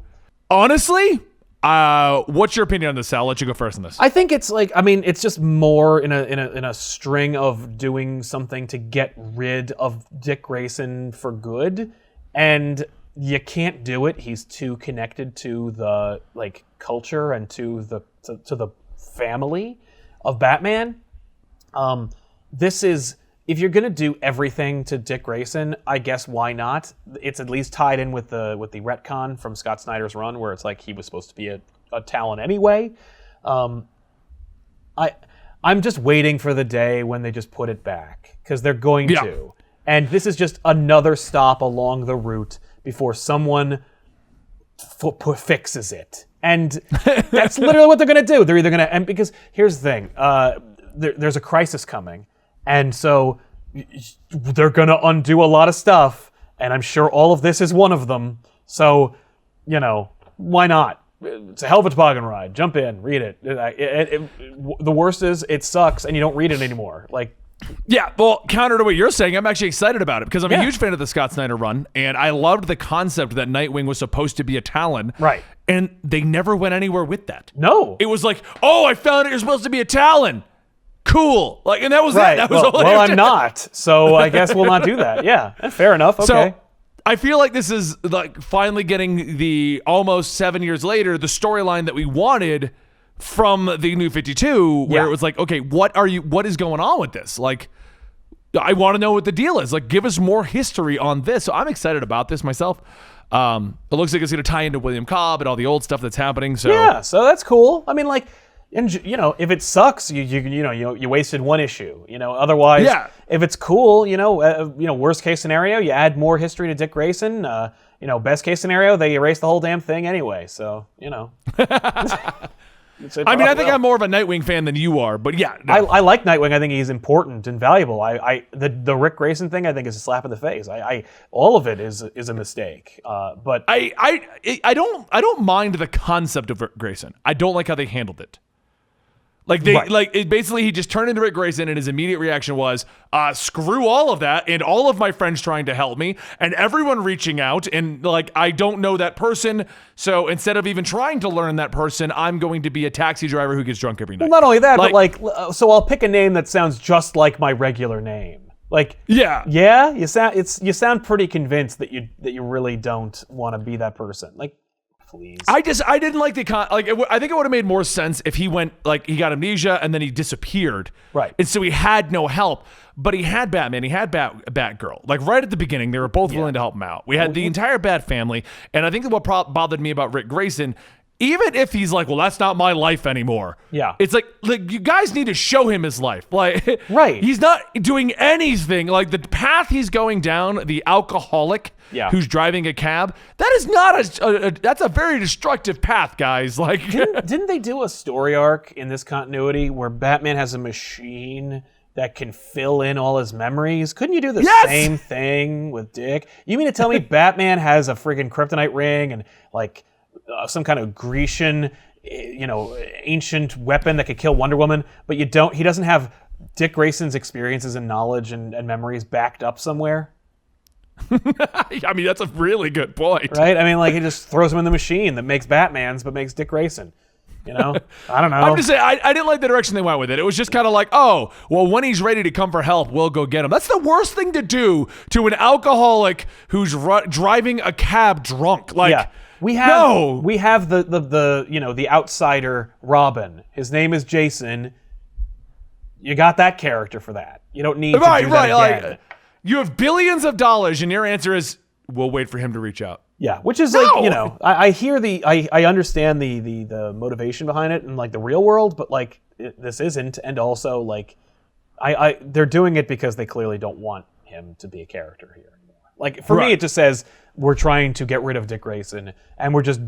honestly, what's your opinion on this, Sal? I'll let you go first on this. I think it's like, it's just more in a string of doing something to get rid of Dick Grayson for good, and you can't do it. He's too connected to the like culture and to the family of Batman. This is. If you're gonna do everything to Dick Grayson, I guess why not? It's at least tied in with the retcon from Scott Snyder's run, where it's like he was supposed to be a Talon anyway. I'm just waiting for the day when they just put it back, because they're going to. And this is just another stop along the route before someone fixes it. And that's literally what they're gonna do. They're either gonna, and because here's the thing, there's a crisis coming. And so they're going to undo a lot of stuff, and I'm sure all of this is one of them. So, why not? It's a hell of a toboggan ride. Jump in, read it. The worst is it sucks, and you don't read it anymore. Like, Yeah, well, counter to what you're saying, I'm actually excited about it because I'm a huge fan of the Scott Snyder run, and I loved the concept that Nightwing was supposed to be a Talon. Right. And they never went anywhere with that. No. It was like, oh, I found it. You're supposed to be a Talon. Cool. Like, and that was it. That was all I'm not, so I guess we'll not do that. Yeah, fair enough. Okay. So I feel like this is like finally getting the almost 7 years later, the storyline that we wanted from the New 52, where it was like, okay, what is going on with this? Like, I want to know what the deal is. Like, give us more history on this. So I'm excited about this myself. It looks like it's going to tie into William Cobb and all the old stuff that's happening. So yeah, so that's cool. I mean, like, if it sucks, you wasted one issue. Otherwise, if it's cool, worst case scenario, you add more history to Dick Grayson. Best case scenario, they erase the whole damn thing anyway. So I mean, I think I'm more of a Nightwing fan than you are, but yeah. No. I like Nightwing. I think he's important and valuable. The Rick Grayson thing, I think, is a slap in the face. All of it is a mistake. But I don't mind the concept of Rick Grayson. I don't like how they handled it. Like basically he just turned into Rick Grayson and his immediate reaction was, screw all of that and all of my friends trying to help me and everyone reaching out and like, I don't know that person. So instead of even trying to learn that person, I'm going to be a taxi driver who gets drunk every night. Well, not only that, but so I'll pick a name that sounds just like my regular name. Like, you sound pretty convinced that you really don't want to be that person. Like, please. I didn't like I think it would have made more sense if he went, like, he got amnesia and then he disappeared. Right. And so he had no help, but he had Batman, he had Batgirl. Like, right at the beginning, they were both willing to help him out. We had the entire Bat family, and I think that what bothered me about Rick Grayson, even if he's like, well, that's not my life anymore. Yeah. It's like you guys need to show him his life. Like, right. He's not doing anything. Like, the path he's going down, the alcoholic who's driving a cab, that is not that's a very destructive path, guys. Like, didn't they do a story arc in this continuity where Batman has a machine that can fill in all his memories? Couldn't you do the same thing with Dick? You mean to tell me Batman has a friggin' kryptonite ring and, like, some kind of Grecian, ancient weapon that could kill Wonder Woman, but he doesn't have Dick Grayson's experiences and knowledge and memories backed up somewhere? I mean, that's a really good point. Right? I mean, like, he just throws him in the machine that makes Batman's but makes Dick Grayson. I don't know. I'm just saying, I didn't like the direction they went with it. It was just kind of like, oh, well, when he's ready to come for help, we'll go get him. That's the worst thing to do to an alcoholic who's driving a cab drunk. Like, we have the outsider Robin. His name is Jason. You got that character for that. You don't need to do that again. Like, you have billions of dollars, and your answer is, we'll wait for him to reach out. Yeah, which is like, I hear I understand the motivation behind it in, like, the real world, but, like, this isn't, and also, like, they're doing it because they clearly don't want him to be a character here anymore. Like, for me, it just says we're trying to get rid of Dick Grayson, and we're just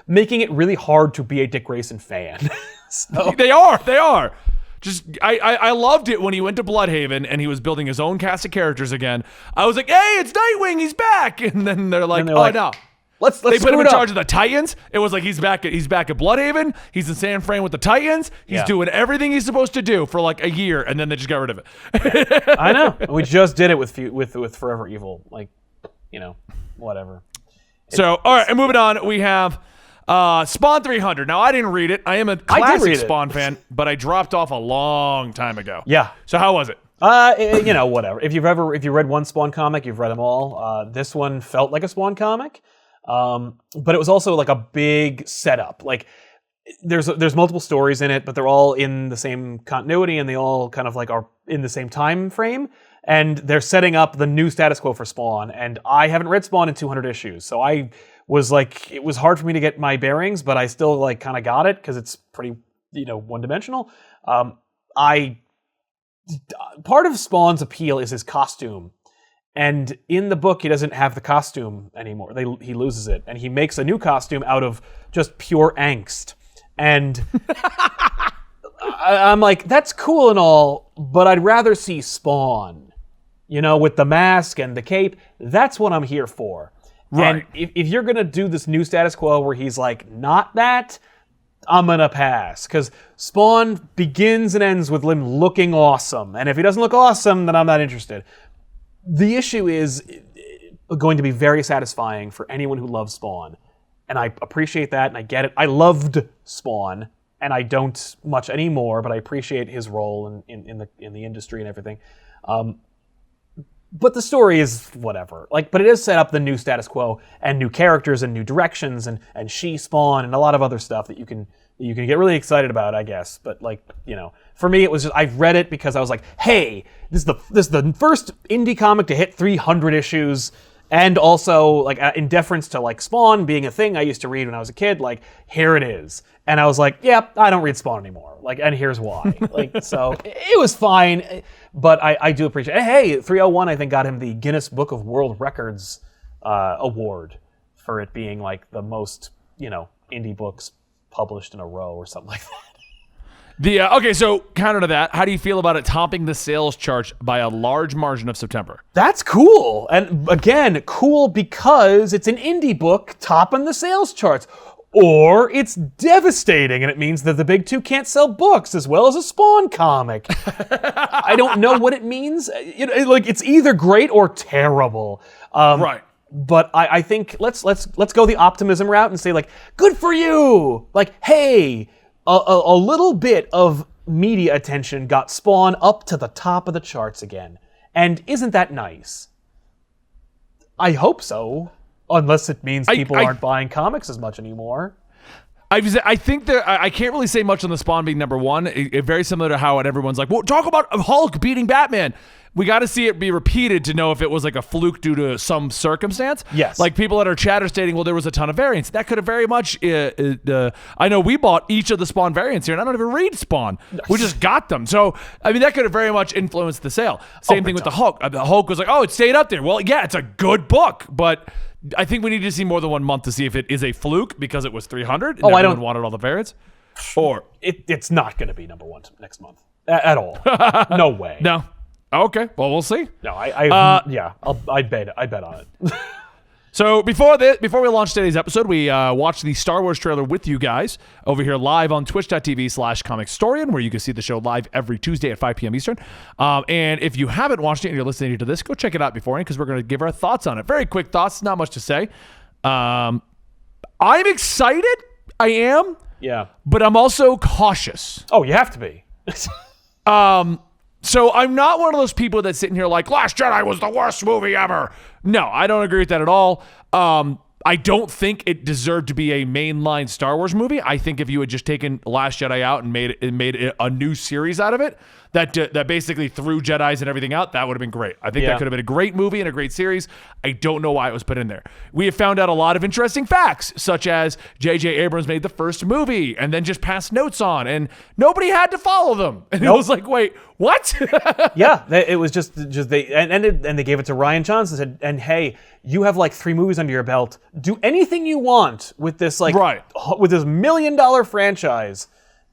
making it really hard to be a Dick Grayson fan. So. They are. Just, I loved it when he went to Bloodhaven and he was building his own cast of characters again. I was like, hey, it's Nightwing, he's back. And then they're like, no. They put him in charge of the Titans. It was like, he's back at Bloodhaven. He's in San Fran with the Titans. He's doing everything he's supposed to do for like a year, and then they just got rid of it. I know. We just did it with Forever Evil. Like, whatever. So, all right, and moving on, we have Spawn 300. Now, I didn't read it. I am a classic Spawn fan, but I dropped off a long time ago. Yeah. So how was it? Whatever. If you read one Spawn comic, you've read them all. This one felt like a Spawn comic, but it was also like a big setup. Like, there's multiple stories in it, but they're all in the same continuity, and they all kind of like are in the same time frame. And they're setting up the new status quo for Spawn. And I haven't read Spawn in 200 issues, so I was like, it was hard for me to get my bearings, but I still like kind of got it because it's pretty, one-dimensional. Part of Spawn's appeal is his costume. And in the book, he doesn't have the costume anymore. He loses it. And he makes a new costume out of just pure angst. And I'm like, that's cool and all, but I'd rather see Spawn, with the mask and the cape. That's what I'm here for. Right. And if you're going to do this new status quo where he's like, not that, I'm gonna pass, because Spawn begins and ends with him looking awesome, and if he doesn't look awesome, then I'm not interested. The issue is going to be very satisfying for anyone who loves Spawn, and I appreciate that, and I get it. I loved Spawn, and I don't much anymore, but I appreciate his role in the industry and everything. But the story is whatever. But it is set up the new status quo and new characters and new directions and Spawn and a lot of other stuff that you can get really excited about, I guess. But for me, it was just, I read it because I was like, hey, this is the first indie comic to hit 300 issues. And also, in deference to Spawn being a thing I used to read when I was a kid, here it is. And I was like, yep, I don't read Spawn anymore. And here's why. So it was fine, but I do appreciate it. Hey, 301, I think, got him the Guinness Book of World Records award for it being the most, indie books published in a row or something like that. Okay, so counter to that, how do you feel about it topping the sales charts by a large margin of September? That's cool. And again, cool because it's an indie book topping the sales charts. Or it's devastating, and it means that the big two can't sell books as well as a Spawn comic. I don't know what it means. It's either great or terrible. Right. But I think let's go the optimism route and say good for you. Hey, a little bit of media attention got Spawn up to the top of the charts again, and isn't that nice? I hope so. Unless it means people aren't buying comics as much anymore. I think that I can't really say much on the Spawn being number one. Very similar to how everyone's like, well, talk about Hulk beating Batman. We got to see it be repeated to know if it was a fluke due to some circumstance. Yes. People that are chatter stating, well, there was a ton of variants. That could have very much... I know we bought each of the Spawn variants here, and I don't even read Spawn. We just got them. So, that could have very much influenced the sale. Same thing with the Hulk. The Hulk was it stayed up there. Well, yeah, it's a good book, but... I think we need to see more than 1 month to see if it is a fluke because it was 300 and everyone wanted all the variants. Or it's not going to be number one next month at all. No way. No. Okay. Well, we'll see. No, I'd bet on it. So before we launch today's episode, we watched the Star Wars trailer with you guys over here live on twitch.tv/comicstorian, where you can see the show live every Tuesday at 5 p.m. Eastern. And if you haven't watched it and you're listening to this, go check it out beforehand because we're going to give our thoughts on it. Very quick thoughts, not much to say. I'm excited. I am. Yeah. But I'm also cautious. Oh, you have to be. So I'm not one of those people that sit in here Last Jedi was the worst movie ever. No, I don't agree with that at all. I don't think it deserved to be a mainline Star Wars movie. I think if you had just taken Last Jedi out and made it a new series out of it, that basically threw Jedis and everything out, that would have been great. I think that could have been a great movie and a great series. I don't know why it was put in there. We have found out a lot of interesting facts, such as J.J. Abrams made the first movie and then just passed notes on, and nobody had to follow them. And it was wait, what? Yeah, it was just they and they gave it to Rian Johnson and said, and hey, you have 3 movies under your belt. Do anything you want with this with this $1 million franchise.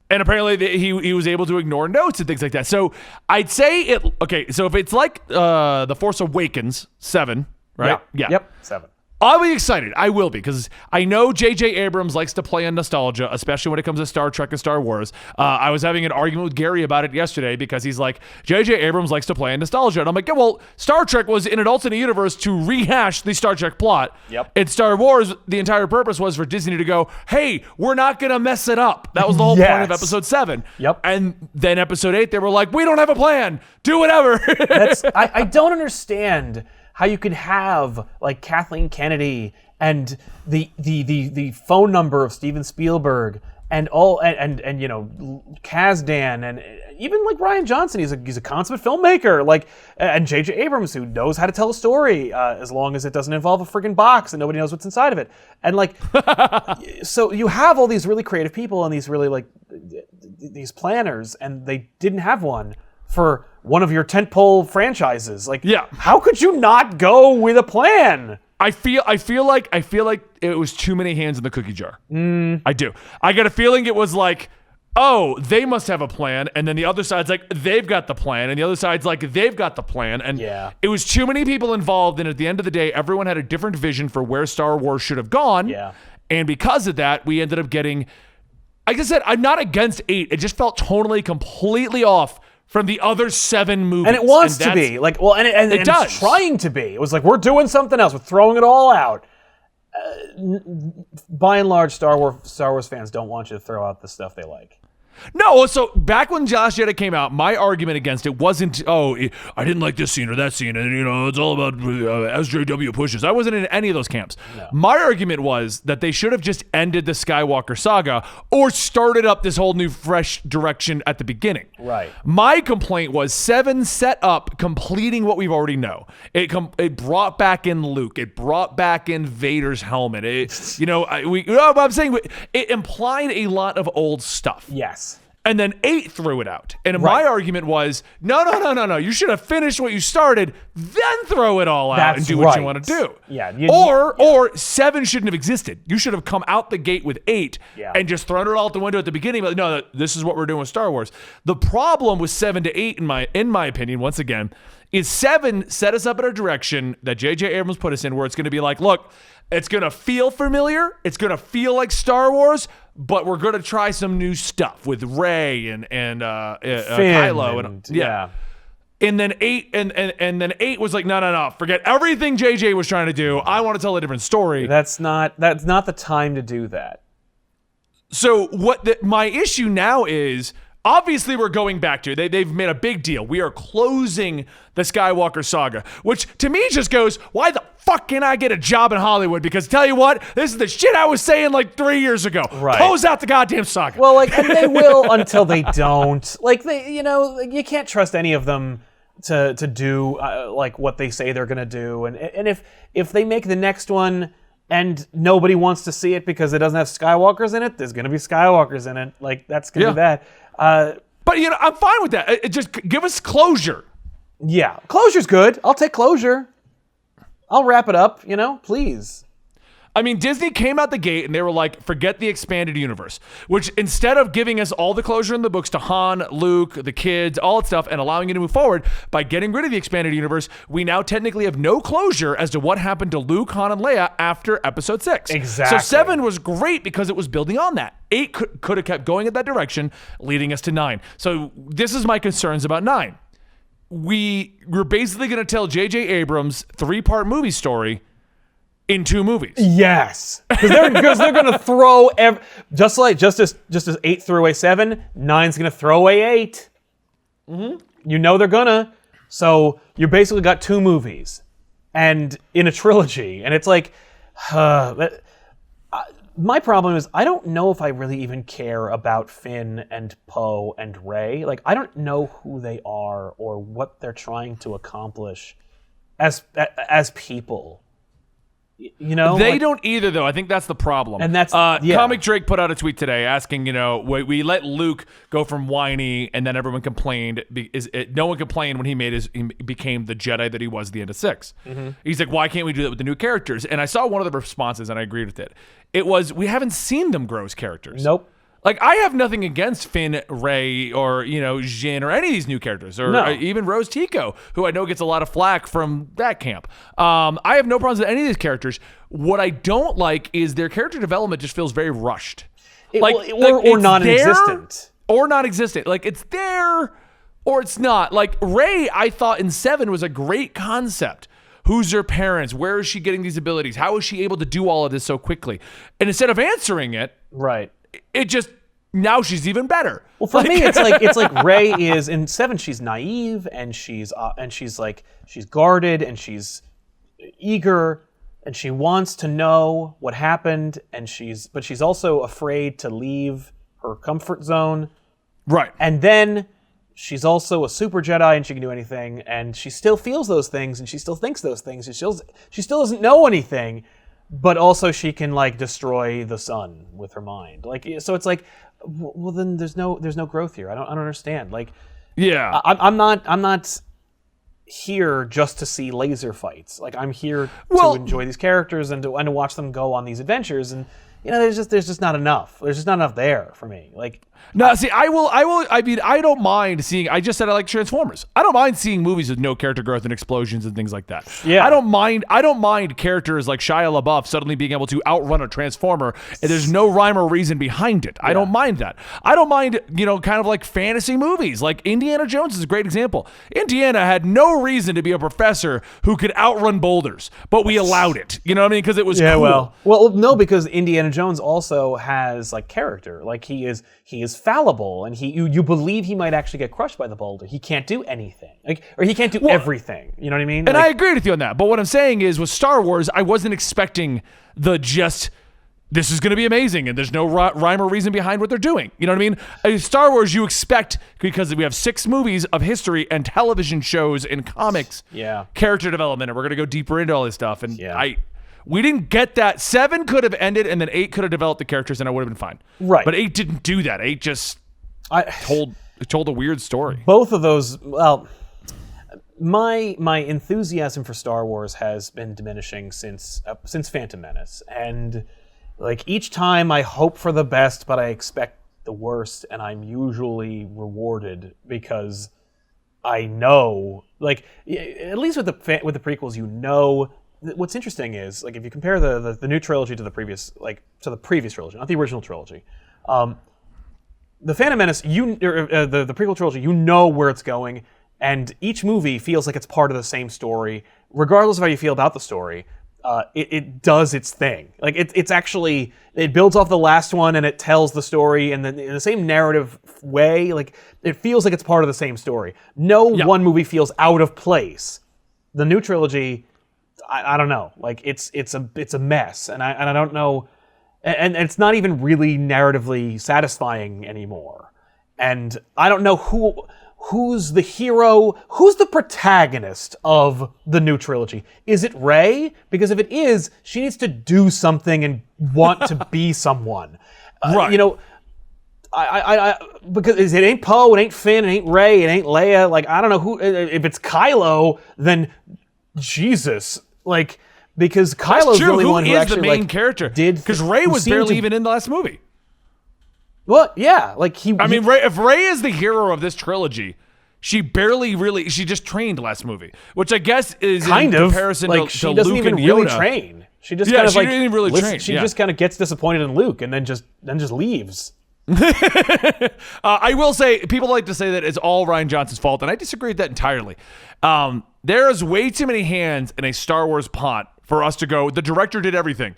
And apparently he was able to ignore notes and things like that. So I'd say it. Okay, so if it's The Force Awakens 7, right? Yeah. Yep. 7. I'll be excited. I will be, because I know J.J. Abrams likes to play on nostalgia, especially when it comes to Star Trek and Star Wars. I was having an argument with Gary about it yesterday because he's like, J.J. Abrams likes to play on nostalgia. And I'm like, yeah, well, Star Trek was in an alternate universe to rehash the Star Trek plot. Yep. In Star Wars, the entire purpose was for Disney to go, hey, we're not going to mess it up. That was the whole point of Episode 7. Yep. And then Episode 8, they were like, we don't have a plan. Do whatever. I don't understand how you could have Kathleen Kennedy and the phone number of Steven Spielberg and all and Kazdan and even Rian Johnson. He's a consummate filmmaker. And J.J. Abrams, who knows how to tell a story as long as it doesn't involve a friggin' box and nobody knows what's inside of it. And so you have all these really creative people and these really these planners, and they didn't have one for one of your tentpole franchises. How could you not go with a plan? I feel like it was too many hands in the cookie jar. I do. I got a feeling it was oh, they must have a plan, and then the other side's they've got the plan, and the other side's they've got the plan, and it was too many people involved, and at the end of the day, everyone had a different vision for where Star Wars should have gone, and because of that, we ended up getting like I said, I'm not against 8. It just felt tonally completely off from the other 7 movies. And it wants to be. Like, well, and it does. It's trying to be. It was like, we're doing something else. We're throwing it all out. By and large, Star Wars fans don't want you to throw out the stuff they like. No, so back when Josh Jedi came out, my argument against it wasn't, I didn't like this scene or that scene, and it's all about SJW pushes. I wasn't in any of those camps. No. My argument was that they should have just ended the Skywalker saga or started up this whole new fresh direction at the beginning. Right. My complaint was 7 set up completing what we already know. It brought back in Luke. It brought back in Vader's helmet. I'm saying it implied a lot of old stuff. Yes. And then 8 threw it out. And my argument was, no. You should have finished what you started, then throw it all out and do what you want to do. Yeah. Or 7 shouldn't have existed. You should have come out the gate with 8 and just thrown it all out the window at the beginning. But no, this is what we're doing with Star Wars. The problem with 7 to 8, in my opinion, once again, is 7 set us up in a direction that J.J. Abrams put us in, where it's going to be like, look, it's going to feel familiar. It's going to feel like Star Wars, but we're going to try some new stuff with Rey and Kylo and yeah. And then 8 and then 8 was like, no. Forget everything JJ was trying to do. I want to tell a different story. That's not the time to do that. So my issue now is, obviously, we're going back to they've made a big deal. We are closing the Skywalker saga, which to me just goes, why the fuck can I get a job in Hollywood? Because tell you what, this is the shit I was saying like 3 years ago. Right. Close out the goddamn saga. Well, and they will until they don't. You can't trust any of them to do what they say they're gonna do. And if they make the next one and nobody wants to see it because it doesn't have Skywalkers in it, there's gonna be Skywalkers in it. Like, that's gonna be that. But I'm fine with that. It just give us closure. Yeah, closure's good. I'll take closure. I'll wrap it up, please. I mean, Disney came out the gate and they were like, forget the expanded universe, which instead of giving us all the closure in the books to Han, Luke, the kids, all that stuff, and allowing you to move forward, by getting rid of the expanded universe, we now technically have no closure as to what happened to Luke, Han, and Leia after episode 6. Exactly. So 7 was great because it was building on that. 8 could have kept going in that direction, leading us to 9. So this is my concerns about 9. We're basically going to tell J.J. Abrams' 3-part movie story in 2 movies. Yes, because they're going to throw just as 8 threw away 7, 9's going to throw away 8. Mm-hmm. They're gonna. So you basically got 2 movies, and in a trilogy, and it's like, my problem is I don't know if I really even care about Finn and Poe and Rey. Like, I don't know who they are or what they're trying to accomplish as people. They don't either, though. I think that's the problem. And that's Comic Drake put out a tweet today asking, we let Luke go from whiny, and then everyone complained. No one complained when he became the Jedi that he was at the end of 6. Mm-hmm. He's like, why can't we do that with the new characters? And I saw one of the responses, and I agreed with it. It was, we haven't seen them grow as characters. Nope. Like, I have nothing against Finn, Rey, or, Jin, or any of these new characters, or even Rose Tico, who I know gets a lot of flack from that camp. I have no problems with any of these characters. What I don't like is their character development just feels very rushed. Or non-existent. Or non-existent. Like, it's there, or it's not. Like, Rey, I thought in 7 was a great concept. Who's her parents? Where is she getting these abilities? How is she able to do all of this so quickly? And instead of answering it, right, it just, now she's even better. Well, for me, it's like Rey is in 7. She's naive and she's guarded and she's eager and she wants to know what happened but she's also afraid to leave her comfort zone. Right. And then she's also a super Jedi and she can do anything, and she still feels those things and she still thinks those things. She still doesn't know anything, but also she can destroy the sun with her mind. So it's like, well, then there's no growth here. I don't understand. Yeah, I'm not here just to see laser fights. I'm here to enjoy these characters and to watch them go on these adventures. And there's just not enough. There's just not enough there for me. Like, no, see, I mean, I don't mind seeing, I just said I like Transformers. I don't mind seeing movies with no character growth and explosions and things like that. Yeah. I don't mind characters like Shia LaBeouf suddenly being able to outrun a Transformer and there's no rhyme or reason behind it. I don't mind that. I don't mind, kind of like fantasy movies. Like Indiana Jones is a great example. Indiana had no reason to be a professor who could outrun boulders, but we allowed it. You know what I mean? Because it was cool. Well, no, because Indiana Jones also has like character. Like he is fallible, and you believe he might actually get crushed by the boulder. He can't do anything, or he can't do everything. You know what I mean? And I agree with you on that. But what I'm saying is, with Star Wars, I wasn't expecting this is going to be amazing, and there's no rhyme or reason behind what they're doing. You know what I mean? Star Wars, you expect, because we have 6 movies of history and television shows and comics, character development, and we're going to go deeper into all this stuff. And we didn't get that. 7 could have ended, and then 8 could have developed the characters, and I would have been fine. Right. But 8 didn't do that. 8 just told a weird story. Both of those, well, my enthusiasm for Star Wars has been diminishing since Phantom Menace, and like each time I hope for the best, but I expect the worst, and I'm usually rewarded because I know, like, at least with the prequels, what's interesting is, like, if you compare the new trilogy to the previous trilogy, not the original trilogy, the Phantom Menace, the prequel trilogy, you know where it's going, and each movie feels like it's part of the same story, regardless of how you feel about the story. It does its thing. Like it's actually, it builds off the last one and it tells the story and then in the same narrative way. Like it feels like it's part of the same story. No one movie feels out of place. The new trilogy, I don't know. Like it's a mess, and I don't know, and it's not even really narratively satisfying anymore. And I don't know who's the hero, who's the protagonist of the new trilogy. Is it Rey? Because if it is, she needs to do something and want to be someone. Right. Because it ain't Poe, it ain't Finn, it ain't Rey, it ain't Leia. Like, I don't know who. If it's Kylo, then Jesus. Like, because Kylo's the only one who actually, the main character. Because Rey was barely even in the last movie. Well, yeah, like if Rey is the hero of this trilogy, she just trained last movie, which I guess is in comparison to she doesn't Luke even and really Yoda. train. She just kind of she didn't really train. She just kind of gets disappointed in Luke and then just leaves. I will say, people like to say that it's all Rian Johnson's fault, and I disagree with that entirely. There's way too many hands in a Star Wars pot for us to go, the director did everything.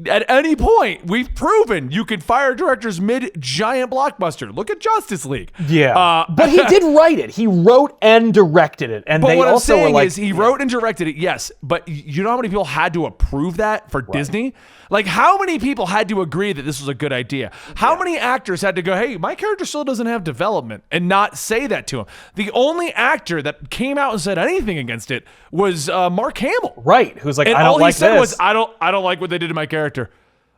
At any point, we've proven you can fire directors mid-giant blockbuster. Look at Justice League. Yeah. But he did write it. He wrote and directed it. And but what I'm saying is he wrote and directed it, yes. But you know how many people had to approve that for Disney? Like, how many people had to agree that this was a good idea? How many actors had to go, hey, my character still doesn't have development, and not say that to him? The only actor that came out and said anything against it was Mark Hamill. Right. Who's like, and I don't like this. all he said was, I don't like what they did to my character.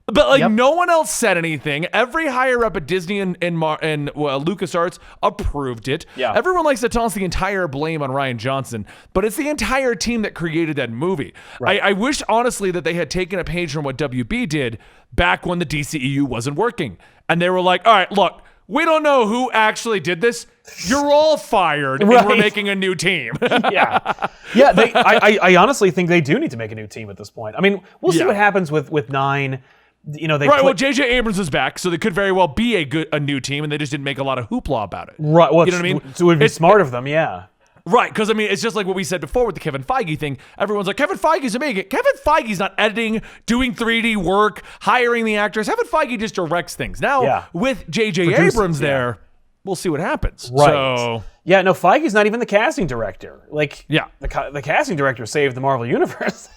But no one else said anything. Every higher up at Disney and LucasArts approved it. Yeah. Everyone likes to toss the entire blame on Rian Johnson, but it's the entire team that created that movie. Right. I wish, honestly, that they had taken a page from what WB did back when the DCEU wasn't working. And they were like, all right, look, we don't know who actually did this. You're all fired, and we're making a new team. Yeah. I honestly think they do need to make a new team at this point. I mean, we'll see what happens with 9. Well, J.J. Abrams is back, so they could very well be a new team, and they just didn't make a lot of hoopla about it. Right. Well, you know what I mean? It would be smart of them, yeah. Right, because I mean, it's just like what we said before with the Kevin Feige thing. Everyone's like, Kevin Feige's amazing. Kevin Feige's not editing, doing 3D work, hiring the actors. Kevin Feige just directs things. Now, with J.J. Abrams there, we'll see what happens. Right. So, yeah, no, Feige's not even the casting director. Like, the casting director saved the Marvel Universe.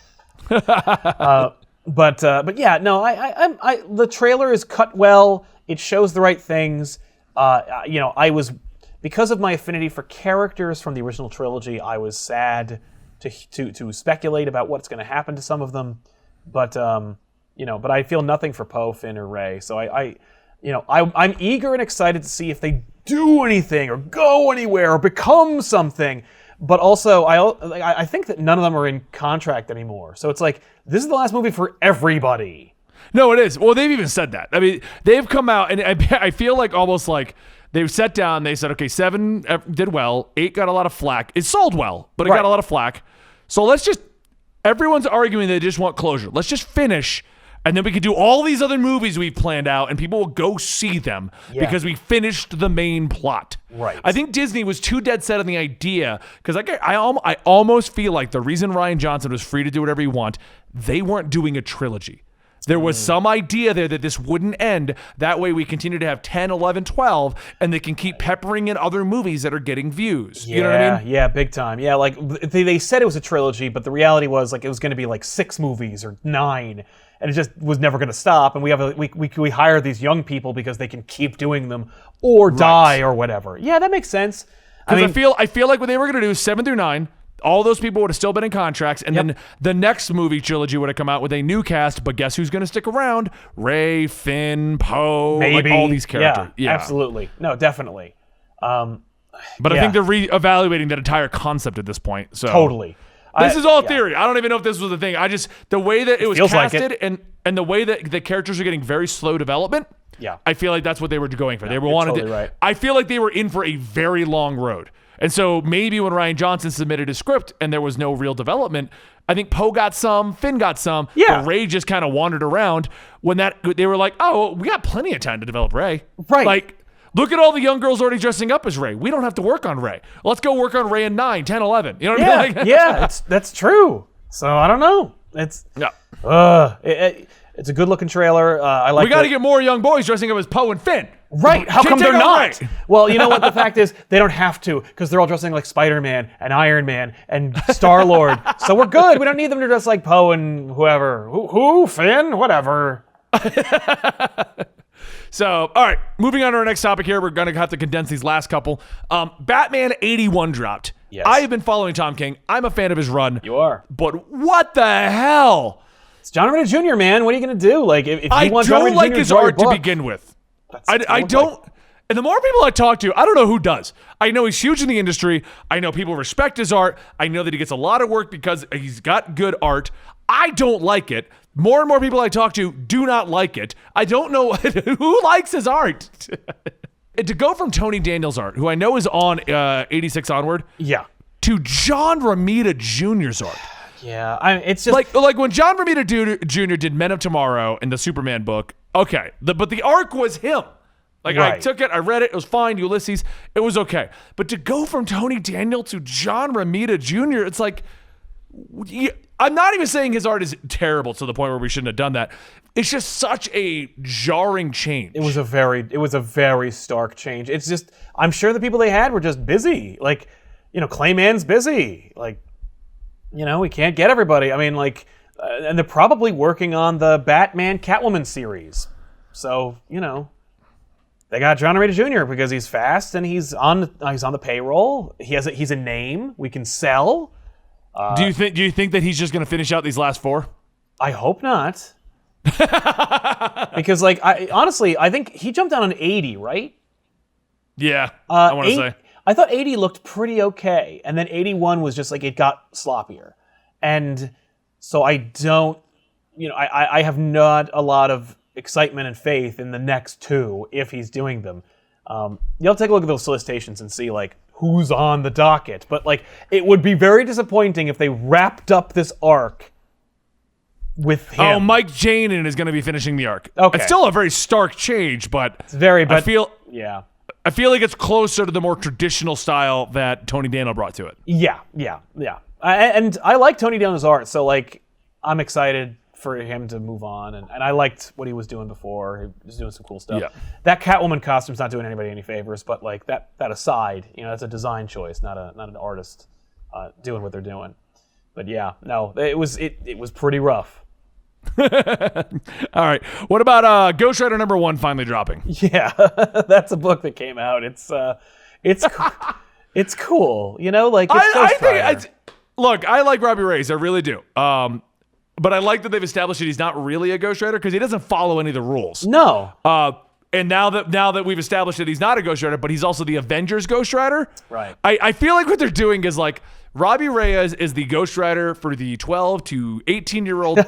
But yeah, no, I the trailer is cut well. It shows the right things. I was, because of my affinity for characters from the original trilogy, I was sad to speculate about what's going to happen to some of them. But but I feel nothing for Poe, Finn, or Rey. So I'm eager and excited to see if they do anything or go anywhere or become something. But also, I think that none of them are in contract anymore. So it's like, this is the last movie for everybody. No, it is. Well, they've even said that. I mean, they've come out, and I feel like almost like they've sat down. They said, okay, 7 did well. 8 got a lot of flack. It sold well, but it got a lot of flack. So everyone's arguing they just want closure. Let's just finish, and then we can do all these other movies we've planned out, and people will go see them because we finished the main plot. Right. I think Disney was too dead set on the idea, because I almost feel like the reason Rian Johnson was free to do whatever he want, they weren't doing a trilogy. There was some idea there that this wouldn't end. That way we continue to have 10, 11, 12, and they can keep peppering in other movies that are getting views. You know what I mean? Yeah, big time. Yeah, like they said it was a trilogy, but the reality was like it was going to be like 6 movies or 9, and it just was never going to stop. And we hire these young people because they can keep doing them or die or whatever. Yeah, that makes sense. I feel like what they were going to do is 7 through 9. All those people would have still been in contracts, and then the next movie trilogy would have come out with a new cast. But guess who's going to stick around? Rey, Finn, Poe, like all these characters. Yeah, absolutely. No, definitely. But I think they're reevaluating that entire concept at this point. So totally. This is all theory. I don't even know if this was the thing. The way that it was casted like and the way that the characters are getting very slow development. Yeah, I feel like that's what they were going for. They wanted totally right. I feel like they were in for a very long road. And so maybe when Rian Johnson submitted his script and there was no real development, I think Poe got some, Finn got some, but Rey just kind of wandered around. When they were like, oh, we got plenty of time to develop Rey. Right. Like, look at all the young girls already dressing up as Rey. We don't have to work on Rey. Let's go work on Rey in 9, 10, 11. You know what I mean? Like, that's true. So I don't know. It's a good looking trailer. I like. We got to get more young boys dressing up as Poe and Finn. Right. How come they're not? Rey. Well, you know what? The fact is, they don't have to because they're all dressing like Spider-Man and Iron Man and Star-Lord. So we're good. We don't need them to dress like Poe and whoever. Who? Finn? Whatever. So, all right. Moving on to our next topic here. We're going to have to condense these last couple. Batman 81 dropped. Yes. I have been following Tom King. I'm a fan of his run. You are. But what the hell? It's John Romita Jr., man. What are you going to do? Like, if you I want John don't Romita like Jr. his to draw art your to book, begin with. I don't. And the more people I talk to, I don't know who does. I know he's huge in the industry. I know people respect his art. I know that he gets a lot of work because he's got good art. I don't like it. More and more people I talk to do not like it. I don't know who likes his art. To go from Tony Daniels' art, who I know is on 86 onward, to John Romita Jr.'s art. Yeah, it's just like when John Romita Jr. did Men of Tomorrow in the Superman book. Okay, but the arc was him. Like, right. I took it, I read it, it was fine. Ulysses, it was okay. But to go from Tony Daniel to John Romita Jr., it's like, I'm not even saying his art is terrible to the point where we shouldn't have done that. It's just such a jarring change. It was a very stark change. It's just, I'm sure the people they had were just busy. Like, Clayman's busy. Like, we can't get everybody. I mean, like, and they're probably working on the Batman Catwoman series. So, they got John Romita Jr. because he's fast and he's on the payroll. He's a name we can sell. Do you think that he's just going to finish out these last 4? I hope not. Because honestly, I think he jumped down on 80, right? Yeah, I want to say. I thought 80 looked pretty okay, and then 81 was just like it got sloppier, and so I don't, I have not a lot of excitement and faith in the next 2 if he's doing them. You'll take a look at those solicitations and see like who's on the docket, but like it would be very disappointing if they wrapped up this arc with him. Oh, Mike Janin is going to be finishing the arc. Okay, it's still a very stark change, but it's very. I feel like it's closer to the more traditional style that Tony Daniel brought to it. Yeah. And I like Tony Daniel's art, so like I'm excited for him to move on, and I liked what he was doing before. He was doing some cool stuff. Yeah. That Catwoman costume's not doing anybody any favors, but like that aside, that's a design choice, not an artist doing what they're doing. But yeah, no, it was pretty rough. All right. What about Ghost Rider #1 finally dropping? Yeah, that's a book that came out. It's cool. Like it's Ghost Rider. Look, I like Robbie Reyes. I really do. But I like that they've established that he's not really a Ghost Rider because he doesn't follow any of the rules. No. And now that we've established that he's not a Ghost Rider, but he's also the Avengers Ghost Rider. Right. I feel like what they're doing is like Robbie Reyes is the Ghost Rider for the 12 to 18-year-old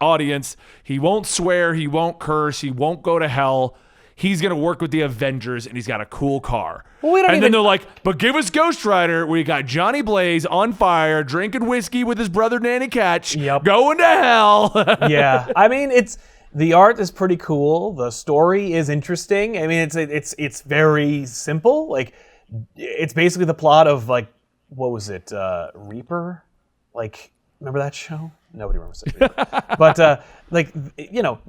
audience. He won't swear. He won't curse. He won't go to hell. He's going to work with the Avengers, and he's got a cool car. Well, then they're like, but give us Ghost Rider, where you got Johnny Blaze on fire, drinking whiskey with his brother Danny Ketch, going to hell. Yeah. I mean, the art is pretty cool. The story is interesting. I mean, it's very simple. Like, it's basically the plot of, like, what was it? Reaper? Like, remember that show? Nobody remembers it. But,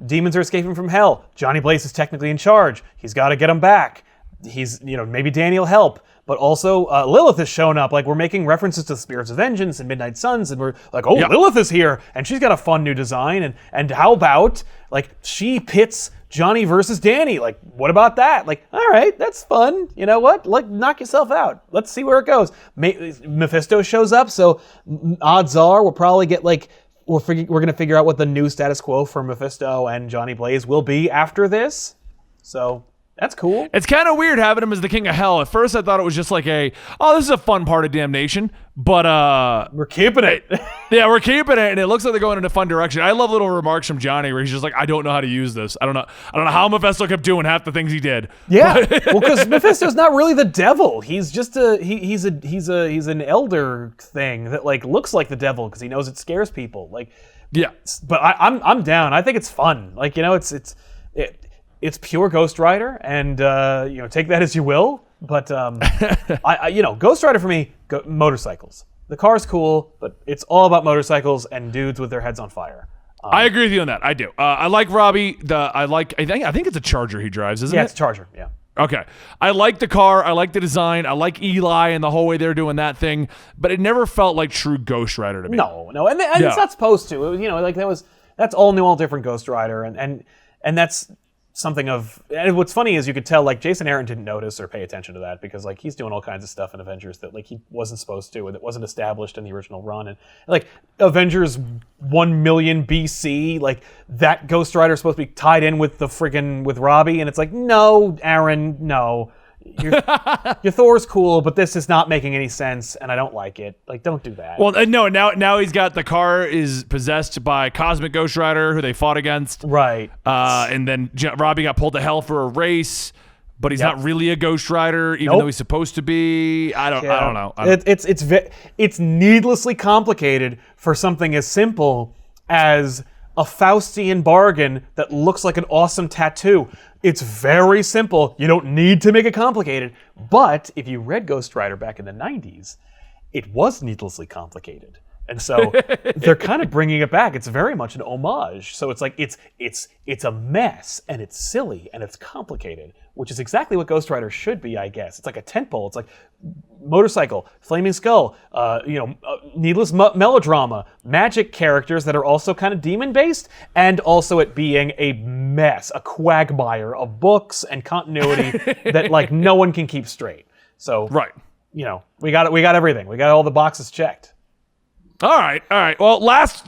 demons are escaping from hell. Johnny Blaze is technically in charge. He's got to get them back. He's, maybe Danny will help. But also, Lilith has shown up. Like, we're making references to the Spirits of Vengeance and Midnight Suns, and we're like, Lilith is here, and she's got a fun new design. And how about, like, she pits Johnny versus Danny? Like, what about that? Like, all right, that's fun. You know what? Like, knock yourself out. Let's see where it goes. Mephisto shows up, so odds are we'll probably get, like, we're going to figure out what the new status quo for Mephisto and Johnny Blaze will be after this. So that's cool. It's kind of weird having him as the king of hell. At first, I thought it was just like this is a fun part of Damnation, but we're keeping it. Yeah, we're keeping it, and it looks like they're going in a fun direction. I love little remarks from Johnny where he's just like, I don't know how to use this. I don't know how Mephisto kept doing half the things he did. Yeah, well, because Mephisto's not really the devil. He's just he's an elder thing that, like, looks like the devil because he knows it scares people. Like, yeah, but I'm down. I think it's fun. Like, it's pure Ghost Rider, and take that as you will. But Ghost Rider for me, motorcycles. The car's cool, but it's all about motorcycles and dudes with their heads on fire. I agree with you on that. I do. I like Robbie. I think it's a Charger he drives, isn't it? Yeah, it's a Charger. Yeah. Okay. I like the car. I like the design. I like Eli and the whole way they're doing that thing. But it never felt like true Ghost Rider to me. No, and it's not supposed to. It was, that's all new, all different Ghost Rider, and that's something of. And what's funny is you could tell, like, Jason Aaron didn't notice or pay attention to that because, like, he's doing all kinds of stuff in Avengers that, like, he wasn't supposed to, and that wasn't established in the original run. And, like, Avengers 1 million BC, like, that Ghost Rider is supposed to be tied in with with Robbie, and it's like, no, Aaron, no. Your Thor's cool, but this is not making any sense, and I don't like it. Like, don't do that. Well, no, now he's got the car is possessed by Cosmic Ghost Rider, who they fought against. Right. And then Robbie got pulled to hell for a race, but he's not really a Ghost Rider, even though he's supposed to be. I don't know. It's needlessly complicated for something as simple as a Faustian bargain that looks like an awesome tattoo. It's very simple. You don't need to make it complicated. But if you read Ghost Rider back in the 90s, it was needlessly complicated. And so they're kind of bringing it back. It's very much an homage. So it's like it's a mess, and it's silly, and it's complicated, which is exactly what Ghost Rider should be, I guess. It's like a tentpole. It's like motorcycle, flaming skull, needless melodrama, magic characters that are also kind of demon-based, and also it being a mess, a quagmire of books and continuity that, like, no one can keep straight. So right, we got everything. We got all the boxes checked. All right. Well, last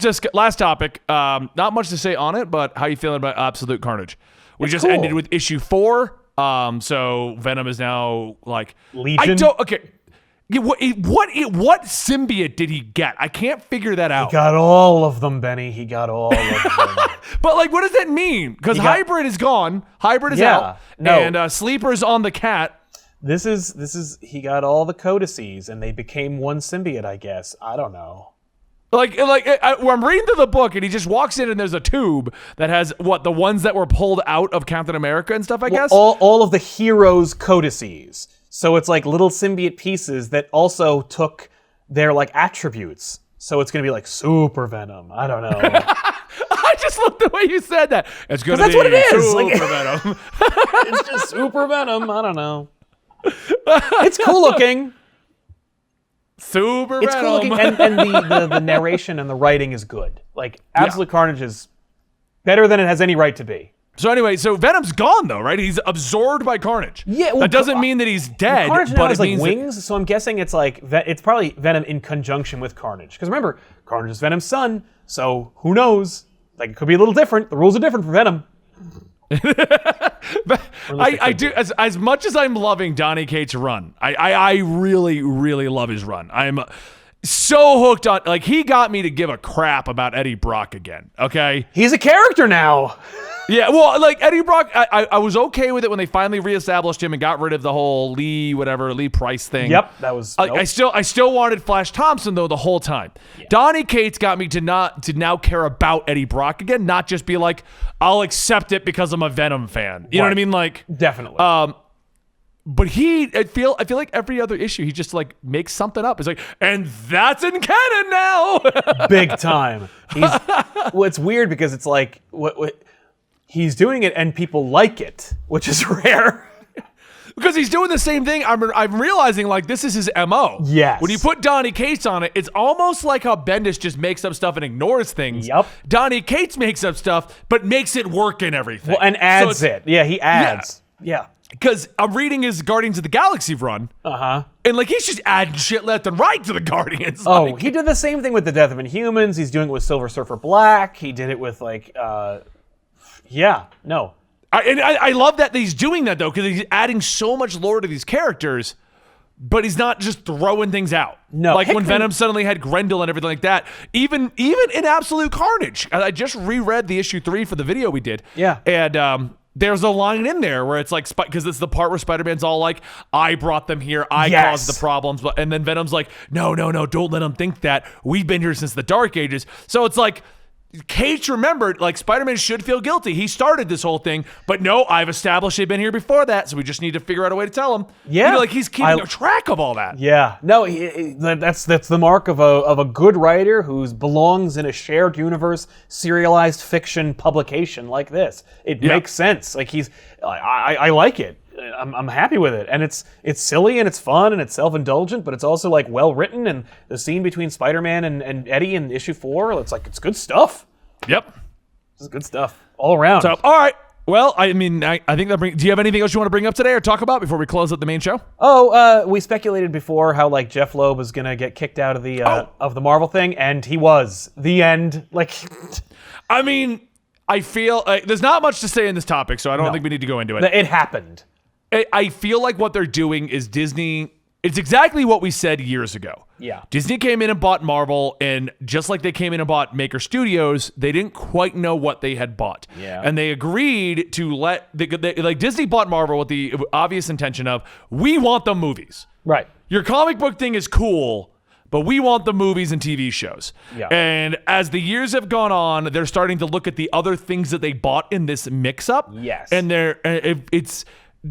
topic. Not much to say on it, but how you feeling about Absolute Carnage? We just ended with issue 4. So Venom is now, like, Legion. Okay. What symbiote did he get? I can't figure that out. He got all of them, Benny. He got all of them. But, like, what does that mean? Because Hybrid is gone. Hybrid is out. No. And Sleeper's on the cat. This is he got all the codices, and they became one symbiote, I guess. I don't know. I'm reading through the book, and he just walks in, and there's a tube that has the ones that were pulled out of Captain America and stuff, I guess? All of the heroes' codices. So it's like little symbiote pieces that also took their, like, attributes. So it's going to be like Super Venom. I don't know. I just love the way you said that. It's going to be that's what it is. Super Venom. It's just Super Venom. I don't know. It's cool looking. Super It's Venom. cool looking, and the narration and the writing is good. Like, Absolute Carnage is better than it has any right to be. So anyway, Venom's gone, though, right? He's absorbed by Carnage. Yeah, well, that doesn't mean that he's dead. Carnage but now has, it like, means wings, so I'm guessing it's like it's probably Venom in conjunction with Carnage. Because remember, Carnage is Venom's son, so who knows? Like, it could be a little different. The rules are different for Venom. I do as much as I'm loving Donny Cates' run. I really, really love his run. So hooked on, like, he got me to give a crap about Eddie Brock again. Okay. He's a character now. Yeah, well, like Eddie Brock, I was okay with it when they finally reestablished him and got rid of the whole Lee Price thing. Yep, that was. I still wanted Flash Thompson though the whole time. Yeah. Donny Cates got me to now care about Eddie Brock again, not just be like, I'll accept it because I'm a Venom fan. You know what I mean? Like, definitely. But I feel like every other issue he just like makes something up. It's like, and that's in canon now. Big time. Well, it's weird because it's like what he's doing it and people like it, which is rare. Because he's doing the same thing. I'm realizing like this is his MO. Yes. When you put Donny Cates on it, it's almost like how Bendis just makes up stuff and ignores things. Yep. Donny Cates makes up stuff, but makes it work in everything. Well, and adds it. Yeah, he adds. Yeah. Because I'm reading his Guardians of the Galaxy run. Uh-huh. And like he's just adding shit left and right to the Guardians. Oh, like, he did the same thing with the Death of Inhumans. He's doing it with Silver Surfer Black. He did it with like I love that he's doing that though, because he's adding so much lore to these characters, but he's not just throwing things out. No, like when Venom suddenly had Grendel and everything like that. Even in Absolute Carnage, I just reread the issue 3 for the video we did. Yeah, and there's a line in there where it's like, because it's the part where Spider-Man's all like, I brought them here, I caused the problems, and then Venom's like, no, don't let them think that. We've been here since the Dark Ages. So it's like, Cage remembered, like, Spider-Man should feel guilty. He started this whole thing, but no, I've established they've been here before that, so we just need to figure out a way to tell him. Yeah. Like, he's keeping track of all that. Yeah. No, that's the mark of a good writer who belongs in a shared universe, serialized fiction publication like this. It makes sense. Like, I like it. I'm happy with it, and it's silly and it's fun and it's self-indulgent, but it's also like well written. And the scene between Spider-Man and Eddie in issue 4, it's good stuff. Yep, this is good stuff all around. So, all right. Well, I mean, I think that do you have anything else you want to bring up today or talk about before we close up the main show? Oh, we speculated before how like Jeff Loeb was gonna get kicked out of the Marvel thing, and he was. The end. Like, I mean, I feel there's not much to say in this topic, so I don't think we need to go into it. It happened. I feel like what they're doing is Disney. It's exactly what we said years ago. Yeah. Disney came in and bought Marvel, and just like they came in and bought Maker Studios, they didn't quite know what they had bought. Yeah. And they agreed to like Disney bought Marvel with the obvious intention of, we want the movies. Right. Your comic book thing is cool, but we want the movies and TV shows. Yeah. And as the years have gone on, they're starting to look at the other things that they bought in this mix-up. Yes. And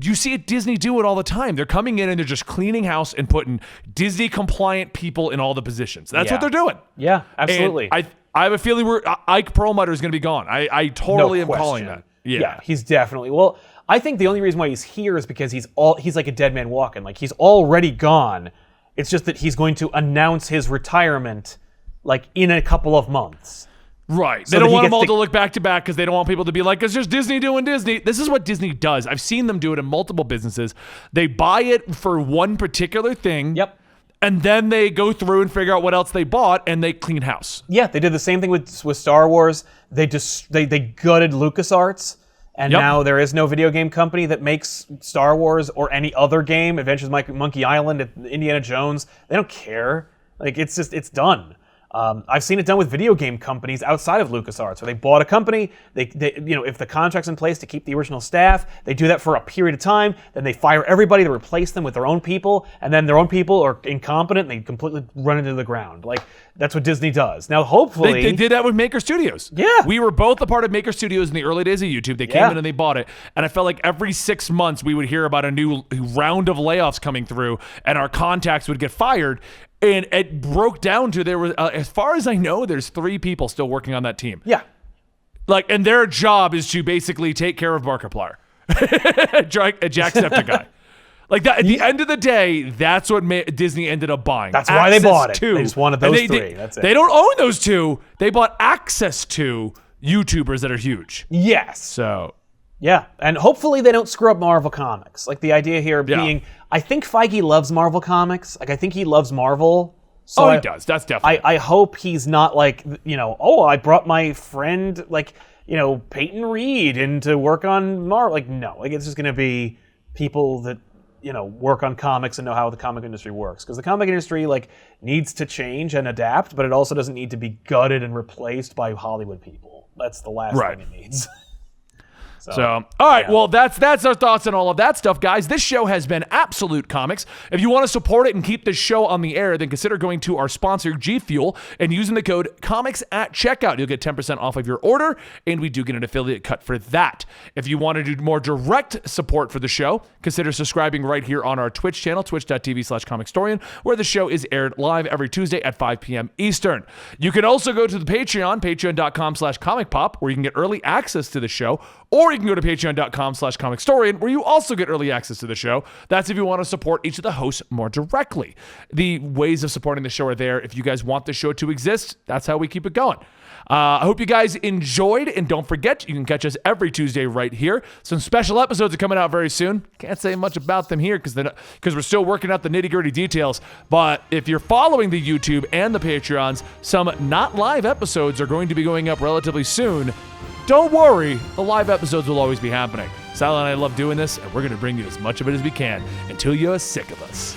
you see it Disney do it all the time. They're coming in and they're just cleaning house and putting Disney compliant people in all the positions. That's what they're doing. Yeah, absolutely. And I have a feeling Ike Perlmutter is going to be gone. I totally am calling that. Yeah, he's definitely. Well, I think the only reason why he's here is because he's like a dead man walking. Like, he's already gone. It's just that he's going to announce his retirement like in a couple of months. Right. They don't want them all to look back to back because they don't want people to be like, it's just Disney doing Disney. This is what Disney does. I've seen them do it in multiple businesses. They buy it for one particular thing. Yep. And then they go through and figure out what else they bought, and they clean house. Yeah, they did the same thing with Star Wars. They gutted LucasArts, and now there is no video game company that makes Star Wars or any other game. Adventures Monkey Island, Indiana Jones. They don't care. Like, it's done. I've seen it done with video game companies outside of LucasArts, where they bought a company. They if the contract's in place to keep the original staff, they do that for a period of time. Then they fire everybody to replace them with their own people, and then their own people are incompetent and they completely run into the ground. Like, that's what Disney does. Now, hopefully, they did that with Maker Studios. Yeah, we were both a part of Maker Studios in the early days of YouTube. They came in and they bought it, and I felt like every 6 months we would hear about a new round of layoffs coming through, and our contacts would get fired. And it broke down to there was, as far as I know, there's 3 people still working on that team. Yeah. Like, and their job is to basically take care of Markiplier, Jacksepticeye. Like that. At the end of the day, that's what Disney ended up buying. That's why they bought it. They just wanted those 3. That's it. They don't own those 2. They bought access to YouTubers that are huge. Yes. So. Yeah, and hopefully they don't screw up Marvel Comics. Like, the idea here being, I think Feige loves Marvel Comics. Like, I think he loves Marvel. So he does. That's definitely. I hope he's not like, I brought my friend, like, Peyton Reed in to work on Marvel. Like, no. Like, it's just going to be people that, work on comics and know how the comic industry works. Because the comic industry needs to change and adapt, but it also doesn't need to be gutted and replaced by Hollywood people. That's the last thing it needs. So, all right, well, that's our thoughts on all of that stuff, guys. This show has been Absolute Comics. If you want to support it and keep this show on the air, then consider going to our sponsor, G Fuel, and using the code COMICS at checkout. You'll get 10% off of your order, and we do get an affiliate cut for that. If you want to do more direct support for the show, consider subscribing right here on our Twitch channel, twitch.tv/comicstorian, where the show is aired live every Tuesday at 5 p.m. Eastern. You can also go to the Patreon, patreon.com/comicpop, where you can get early access to the show, or you can go to patreon.com/comicstorian, where you also get early access to the show. That's if you want to support each of the hosts more directly. The ways of supporting the show are there. If you guys want the show to exist, that's how we keep it going. I hope you guys enjoyed, and don't forget, you can catch us every Tuesday right here. Some special episodes are coming out very soon. Can't say much about them here because we're still working out the nitty-gritty details. But if you're following the YouTube and the Patreons, some not live episodes are going to be going up relatively soon. Don't worry, the live episodes will always be happening. Sal and I love doing this, and we're going to bring you as much of it as we can until you're sick of us.